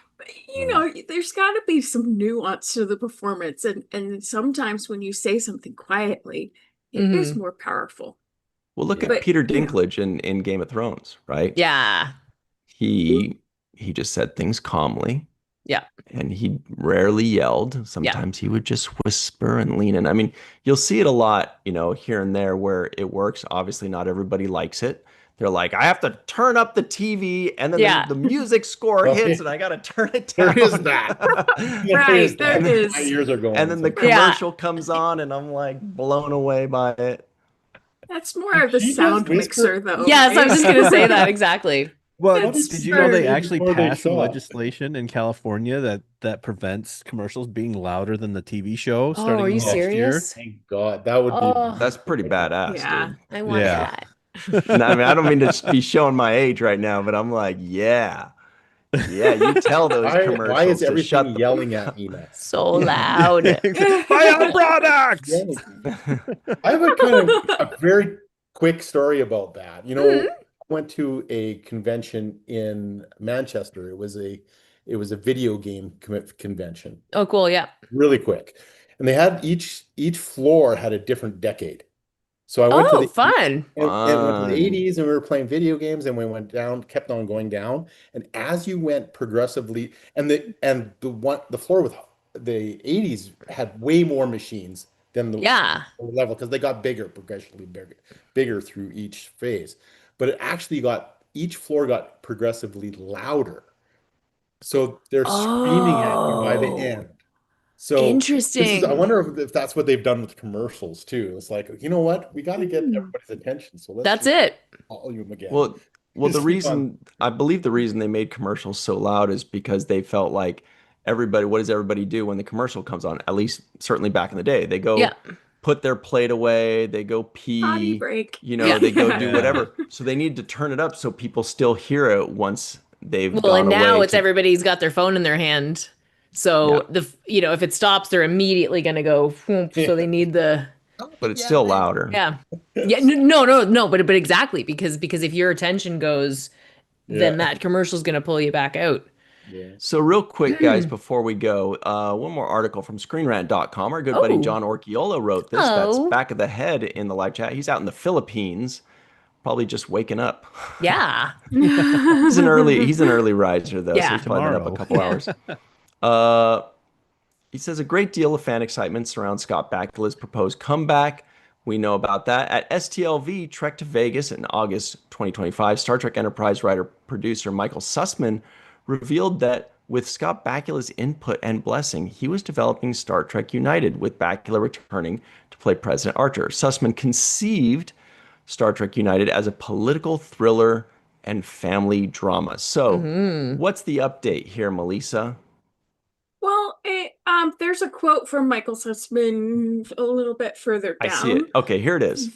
You know, there's got to be some nuance to the performance, and sometimes when you say something quietly, it is Mhm. more powerful. Well, look at But, Peter you know. Dinklage in Game of Thrones, right? Yeah. He just said things calmly. Yeah. And he rarely yelled. Sometimes he would just whisper and lean in. I mean, you'll see it a lot, here and there where it works. Obviously, not everybody likes it. They're like, I have to turn up the TV and then Yeah. the music score Okay. hits and I got to turn it down. There is that. Right, there is. My ears are going. And then the Yeah. commercial comes on and I'm like blown away by it. That's more of the She does sound whisper- mixer, though. Yes, I right? was just gonna say that exactly. Well, That's did you know they very actually before they passed some show up. legislation in California that prevents commercials being louder than the TV show Oh, starting are you next year? serious? Thank God. That would Oh. be That's pretty badass, Yeah. dude. I want Yeah. that. No, I mean, I don't mean to be showing my age right now, but I'm like, yeah, you tell those why commercials is to everything shut the yelling at me now? So loud. Buy our products. I have a very quick story about that. Mhm. I went to a convention in Manchester. It was a video game convention. Oh, cool. Yeah. Really quick. And they had each floor had a different decade. So I went to Oh, the fun. and went to Fun. the 80s, and we were playing video games, and we went down, kept on going down. And as you went progressively, and the floor with the 80s had way more machines than the Yeah. level, because they got progressively bigger through each phase. But it actually each floor got progressively louder. So they're screaming at you by the Oh. end. So I Interesting. wonder if that's what they've done with commercials too. It's like, you know what? We got to get everybody's attention. So let's That's just it. volume again. Well, Just keep on. I believe the reason they made commercials so loud is because they felt like what does everybody do when the commercial comes on? At least certainly back in the day, they go Yeah. put their plate away, they go Potty pee, break. Yeah. they go do Yeah. whatever. So they need to turn it up so people still hear it once they've Well, gone and now away it's to- everybody's got their phone in their hand. So if it stops, they're immediately gonna go. Whoomp, so they need the but it's still louder. yeah. No. But exactly because if your attention goes, then Yeah. that commercial's gonna pull you back out. Yeah. So real quick, guys, before we go, one more article from ScreenRant.com. Our good buddy Oh. John Orchiola wrote this. That's Oh. back of the head in the live chat. He's out in the Philippines, probably just waking up. Yeah. He's an early riser though, so Yeah. he's probably been up a Tomorrow. couple Yeah. hours. Uh, he says a great deal of fan excitement surrounds Scott Bakula's proposed comeback. We know about that. At STLV Trek to Vegas in August 2025, Star Trek Enterprise writer producer Michael Sussman revealed that with Scott Bakula's input and blessing, he was developing Star Trek United, with Bakula returning to play President Archer. Sussman conceived Star Trek United as a political thriller and family drama. So, what's the update here, Melissa? Well, there's a quote from Michael Sussman a little bit further I see down. it. Okay, here it is.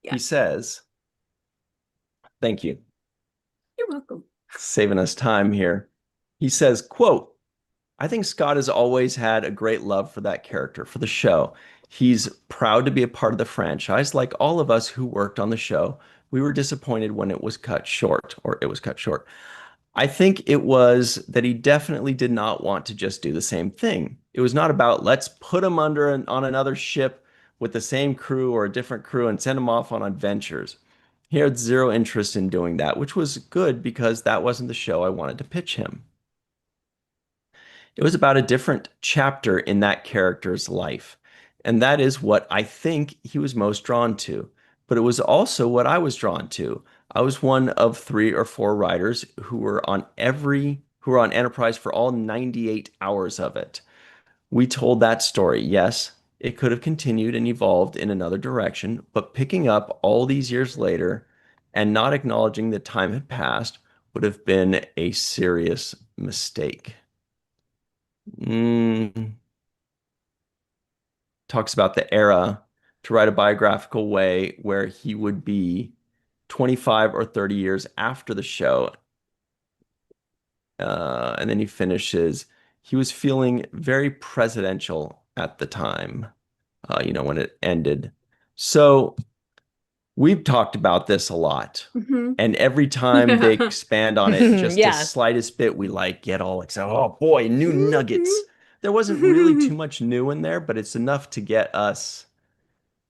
Yeah. He says, thank you. You're welcome. Saving us time here. He says, quote, I think Scott has always had a great love for that character, for the show. He's proud to be a part of the franchise. Like all of us who worked on the show, we were disappointed when it was cut short, or it was cut short. I think it was that he definitely did not want to just do the same thing. It was not about let's put him on another ship with the same crew or a different crew and send him off on adventures. He had zero interest in doing that, which was good because that wasn't the show I wanted to pitch him. It was about a different chapter in that character's life. And that is what I think he was most drawn to. But it was also what I was drawn to. I was one of 3 or 4 writers who were on Enterprise for all 98 hours of it. We told that story. Yes, it could have continued and evolved in another direction, but picking up all these years later and not acknowledging that time had passed would have been a serious mistake. Talks about the era to write a biographical way where he would be 25 or 30 years after the show. And then he finishes, he was feeling very presidential at the time, when it ended. So we've talked about this a lot. And every time they expand on it, just the slightest bit, we get all excited. Oh boy, new nuggets. There wasn't really too much new in there, but it's enough to get us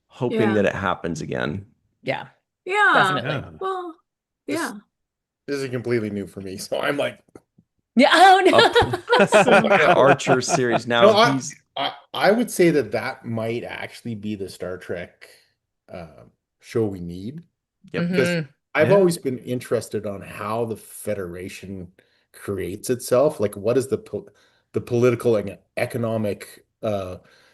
hoping that it happens again. Yeah. Yeah. Definitely. Yeah. Well, yeah. This is completely new for me, so I'm like, Yeah. Oh no. Archer series. Now no, I would say that might actually be the Star Trek show we need. Yep. Because I've Yeah. always been interested on how the Federation creates itself. Like, what is the political and economic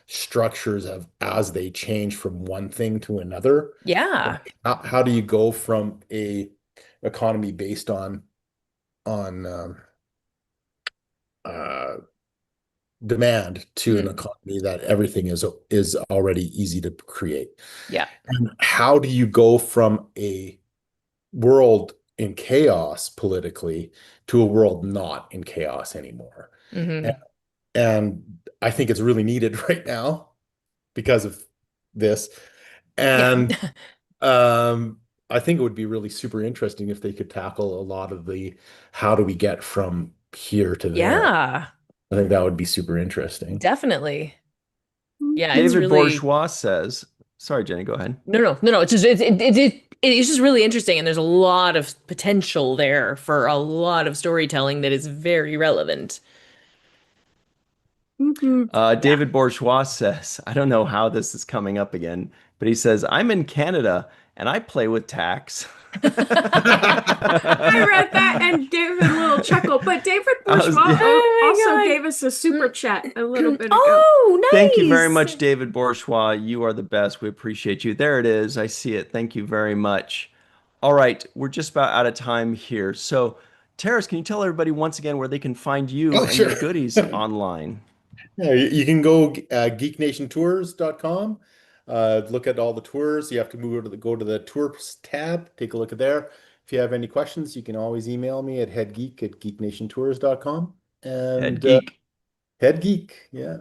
structures of as they change from one thing to another? Yeah. How do you go from a economy based on demand to an economy that everything is already easy to create? Yeah. And how do you go from a world in chaos politically to a world not in chaos anymore? And I think it's really needed right now because of this. And I think it would be really super interesting if they could tackle a lot of the how do we get from here to there. Yeah. I think that would be super interesting. Definitely. Yeah. It's David really... Bourgeois says, sorry, Jenny, go ahead. No. It's just it's just really interesting, and there's a lot of potential there for a lot of storytelling that is very relevant. David Bourgeois says, I don't know how this is coming up again, but he says, I'm in Canada and I play with tax. I read that and gave a little chuckle, but David Bourgeois also gave us a super chat a little bit ago. Oh, nice. Thank you very much, David Bourgeois. You are the best. We appreciate you. There it is. I see it. Thank you very much. All right, we're just about out of time here. So, Teras, can you tell everybody once again where they can find you and your goodies online? Yeah, you can go geeknationtours.com. Look at all the tours. You have to go to the tours tab, take a look at there. If you have any questions, you can always email me at headgeek@geeknationtours.com. And headgeek, yeah.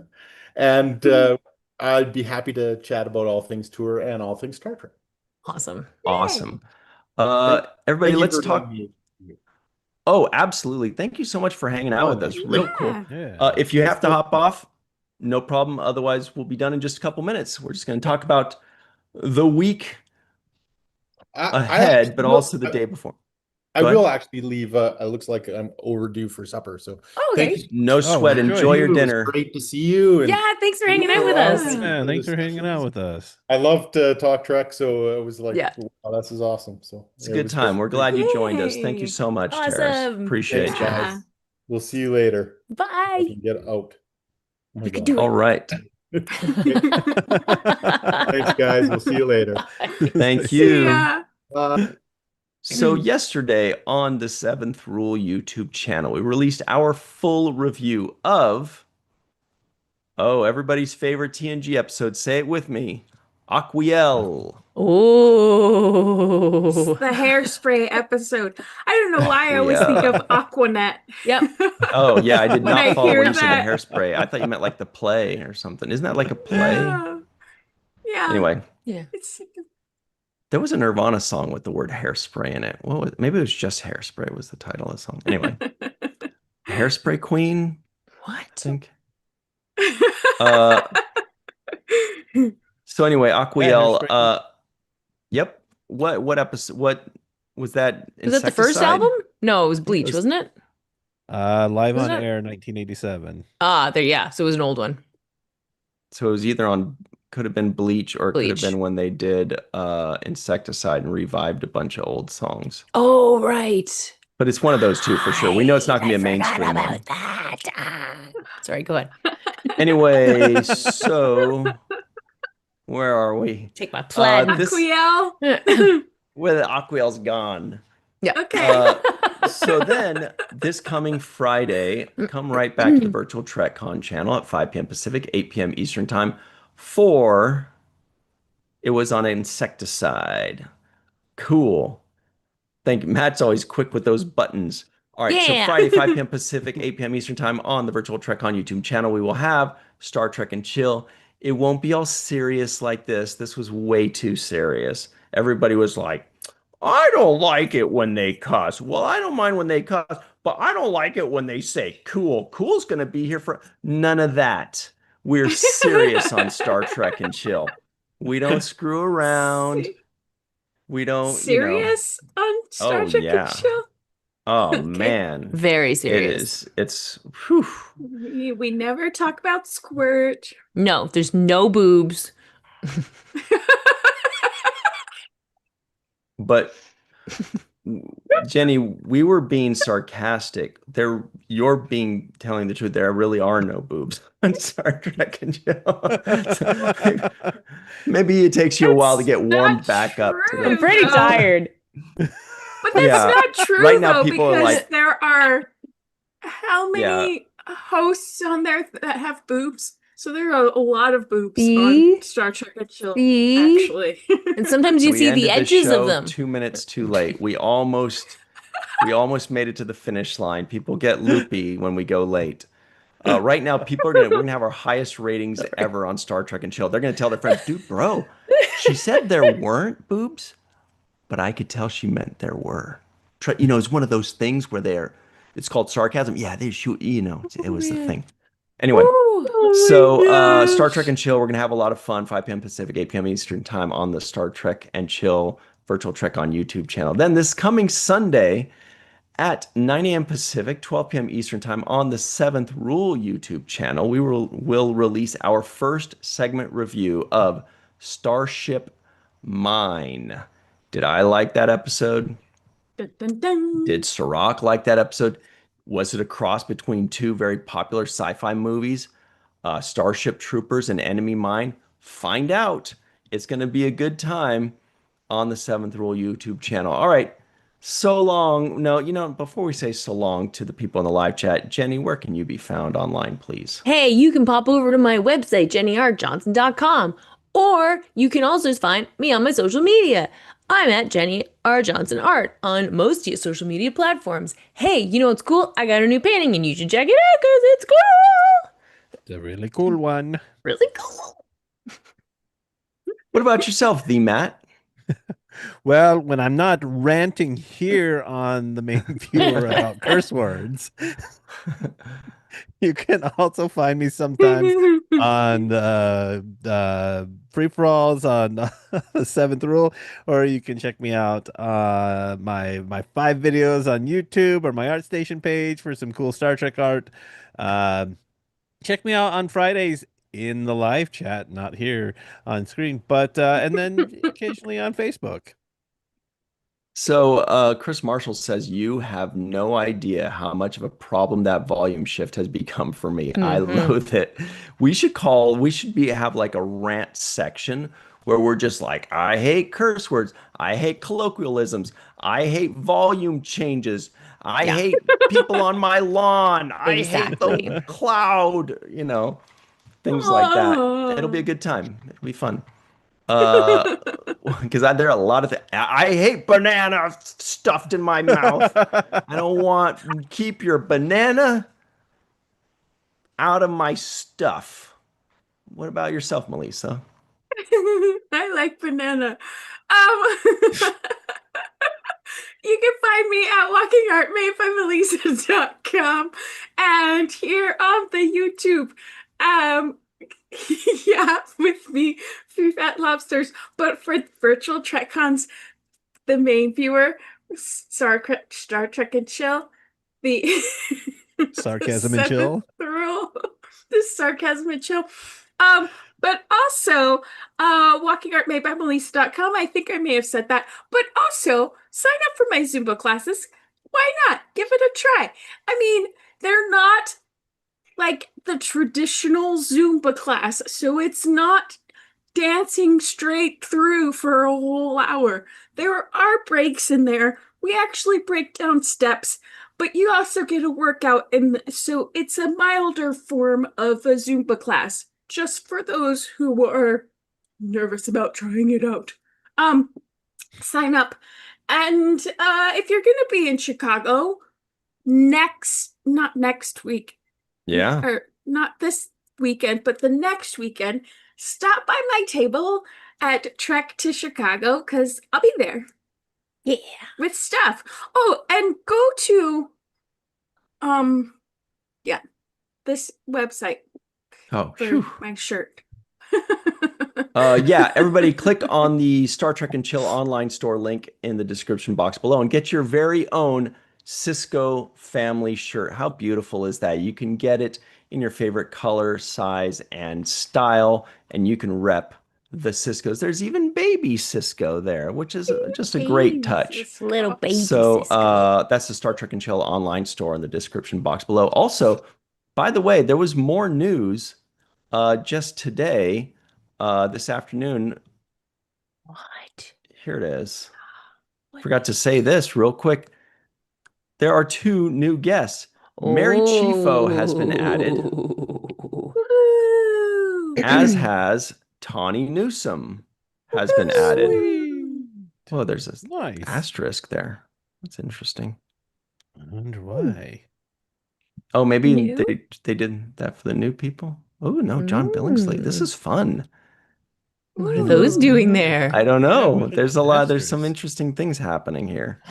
And I'd be happy to chat about all things tour and all things Star Trek. Awesome. Awesome. Everybody, let's talk. Oh, absolutely. Thank you so much for hanging out Oh, with us. that's Real great. cool. Yeah. If you have to hop off, no problem. Otherwise, we'll be done in just a couple minutes. We're just going to talk about the week I ahead, but actually will, also the day before. I Go will ahead. actually leave. It looks like I'm overdue for supper. So Oh, thank okay. you. No sweat. enjoy. Enjoy your It was dinner. great to see you. And Yeah, thanks for hanging out with Yeah. us. Yeah, It thanks was- for hanging out with us. I loved Talk Trek, so it was like, Yeah. wow, this is awesome. So It's a it good was time. We're glad you joined us. Thank you Yay. so much, Teras. Awesome. Appreciate Thanks, you. guys. We'll see you later. I Bye. can get out. Oh my You can God. do All right. Thanks, guys. We'll see you later. Thank See you. ya. So yesterday on the Seventh Rule YouTube channel, we released our full review of, everybody's favorite TNG episode. Say it with me. Aquiel. Oh. It's the hairspray episode. I don't know why I always think of Aquanet. Yep. Oh, yeah, I did When not I follow hear when you said the that. hairspray. I thought you meant like the play or something. Isn't that like a play? Yeah. Anyway, Yeah. It's there was a Nirvana song with the word hairspray in it. Maybe it was just Hairspray was the title of the song. Anyway, Hairspray Queen, I What? think. Uh, so anyway, Aquiel. Hairspray. Yep. What episode? What was that? Was that the first Insecticide? album? No, it was think it Bleach, was- wasn't it? Live Was on that- Air 1987. Ah, there, yeah. So it was an old one. So it was either on, could have been Bleach, or it could have Bleach. been when they did Insecticide and revived a bunch of old songs. Oh, right. But it's one of those two for sure. We know it's not going to be a I forgot mainstream one. about that. Ah. Sorry, go ahead. Anyway, so where are we? Take my plaid. Aquiel. Where the Aquiel's gone. Yeah. Okay. So then, this coming Friday, come right back to the Virtual TrekCon channel at 5 p.m. Pacific, 8 p.m. Eastern Time for It Was on Insecticide. Cool. Thank you. Matt's always quick with those buttons. All right, so Yeah. Friday, 5 p.m. Pacific, 8 p.m. Eastern Time on the Virtual TrekCon YouTube channel, we will have Star Trek and Chill. It won't be all serious like this. This was way too serious. Everybody was like, I don't like it when they cuss. Well, I don't mind when they cuss, but I don't like it when they say cool. Cool's going to be here for none of that. We're serious on Star Trek and Chill. We don't screw around. We don't, Serious on Star Trek yeah. and Chill? Oh, Okay. man. Very It serious. is. It's, whew. We never talk about squirt. No, there's no boobs. But Jenny, we were being sarcastic. You're telling the truth. There really are no boobs on Star Trek and Chill. Maybe it takes you a while to get That's warmed not back up to true. I'm the. pretty No. tired. But that's Yeah. not true Right now, though, people are because like- there are how Yeah. many hosts on there that have boobs? So there are a lot of boobs See? on Star Trek and Chill, See? actually. And sometimes you We see ended the edges show of them. 2 minutes too late. We almost made it to the finish line. People get loopy when we go late. Right now, we're gonna have our highest ratings ever on Star Trek and Chill. They're gonna tell their friends, dude, bro, she said there weren't boobs, but I could tell she meant there were. It's one of those things where it's called sarcasm. Yeah, they shoot, it was the thing. Anyway, Ooh. so Star Trek and Chill, we're gonna have a lot of fun. 5 p.m. Pacific, 8 p.m. Eastern Time on the Star Trek and Chill Virtual Trek on YouTube channel. Then this coming Sunday at 9 a.m. Pacific, 12 p.m. Eastern Time on the Seventh Rule YouTube channel, we will release our first segment review of Starship Mine. Did I like that episode? Dun, dun, dun. Did Cirroc like that episode? Was it a cross between two very popular sci-fi movies, Starship Troopers and Enemy Mine? Find out. It's going to be a good time on the Seventh Rule YouTube channel. All right. So long. No, before we say so long to the people in the live chat, Jenny, where can you be found online, please? Hey, you can pop over to my website, jennyrjohnson.com, or you can also find me on my social media. I'm at Jenny R. Johnson Art on most social media platforms. Hey, you know what's cool? I got a new painting and you should check it out because it's cool. It's a really cool one. Really cool. What about yourself, the Matt? Well, when I'm not ranting here on the main viewer about curse words, you can also find me sometimes on free for alls on the Seventh Rule, or you can check me out my 5 videos on YouTube or my ArtStation page for some cool Star Trek art. Check me out on Fridays in the live chat, not here on screen, but and then occasionally on Facebook. So, Chris Marshall says you have no idea how much of a problem that volume shift has become for me. I loathe it. We should have like a rant section where we're just like, I hate curse words, I hate colloquialisms, I hate volume changes, I Yeah. hate people on my lawn, I hate Exactly. the cloud, things like that. It'll be a good time. It'll be fun. Because there are a lot of things. I hate banana stuffed in my mouth. I don't want, keep your banana out of my stuff. What about yourself, Melissa? I like banana. You can find me at walkingartmadebymelissa.com and here on the YouTube. Yeah, with me, Three Fat Lobsters. But for virtual TrekCons, the main viewer, Star Trek and Chill, the Sarcasm and chill. Rule, the sarcasm and chill. But also, walkingartmadebymelissa.com. I think I may have said that. But also, sign up for my Zumba classes. Why not? Give it a try. I mean, they're not like the traditional Zumba class, so it's not dancing straight through for a whole hour. There are breaks in there. We actually break down steps, but you also get a workout, so it's a milder form of a Zumba class, just for those who are nervous about trying it out. Sign up. And if you're gonna be in Chicago not next week, Yeah. or not this weekend, but the next weekend, stop by my table at Trek to Chicago, because I'll be there. Yeah. With stuff. Oh, and go to this website Oh, for phew. my shirt. Yeah, everybody click on the Star Trek and Chill online store link in the description box below and get your very own Cisco family shirt. How beautiful is that? You can get it in your favorite color, size, and style, and you can rep the Ciscos. There's even baby Cisco there, which is just a great touch. Little baby So Cisco. that's the Star Trek and Chill online store in the description box below. Also, by the way, there was more news just today, this afternoon. What? Here it is. What? Forgot to say this real quick. There are 2 new guests. Mary Chieffo has been added, Woo! as has Tawny Newsome has been added. Well, there's a Nice. asterisk there. That's interesting. I wonder why. Oh, maybe New? they did that for the new people. Oh no, John Billingsley. This is fun. What are those doing there? I don't Yeah, know. what There's an there's some asterisk. interesting things happening here.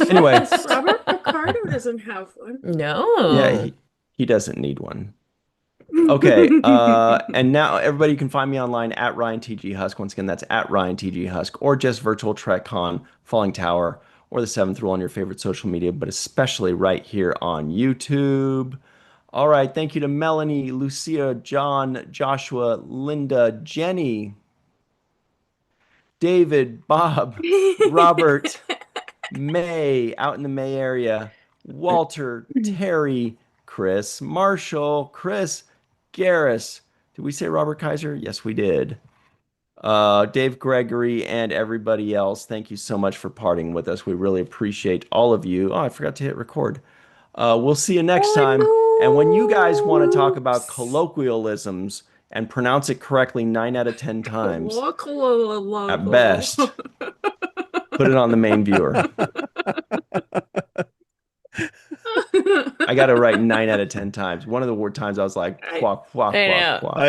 Anyway, Robert Picardo doesn't have one. No. yeah, he doesn't need one. Okay, and now everybody can find me online at Ryan TG Husk. Once again, that's at Ryan TG Husk, or just Virtual TrekCon, Falling Tower, or the Seventh Rule on your favorite social media, but especially right here on YouTube. All right, thank you to Melanie, Lucia, John, Joshua, Linda, Jenny, David, Bob, Robert, May, out in the May area, Walter, Terry, Chris, Marshall, Chris, Garris. Did we say Robert Kaiser? Yes, we did. Dave Gregory and everybody else, thank you so much for partying with us. We really appreciate all of you. Oh, I forgot to hit record. We'll see you next time. And when you guys want to talk about colloquialisms and pronounce it correctly 9 out of 10 times, at best, put it on the main viewer. I got to write 9 out of 10 times. One of the word times I was like, quack, quack, I quack, know. quack. I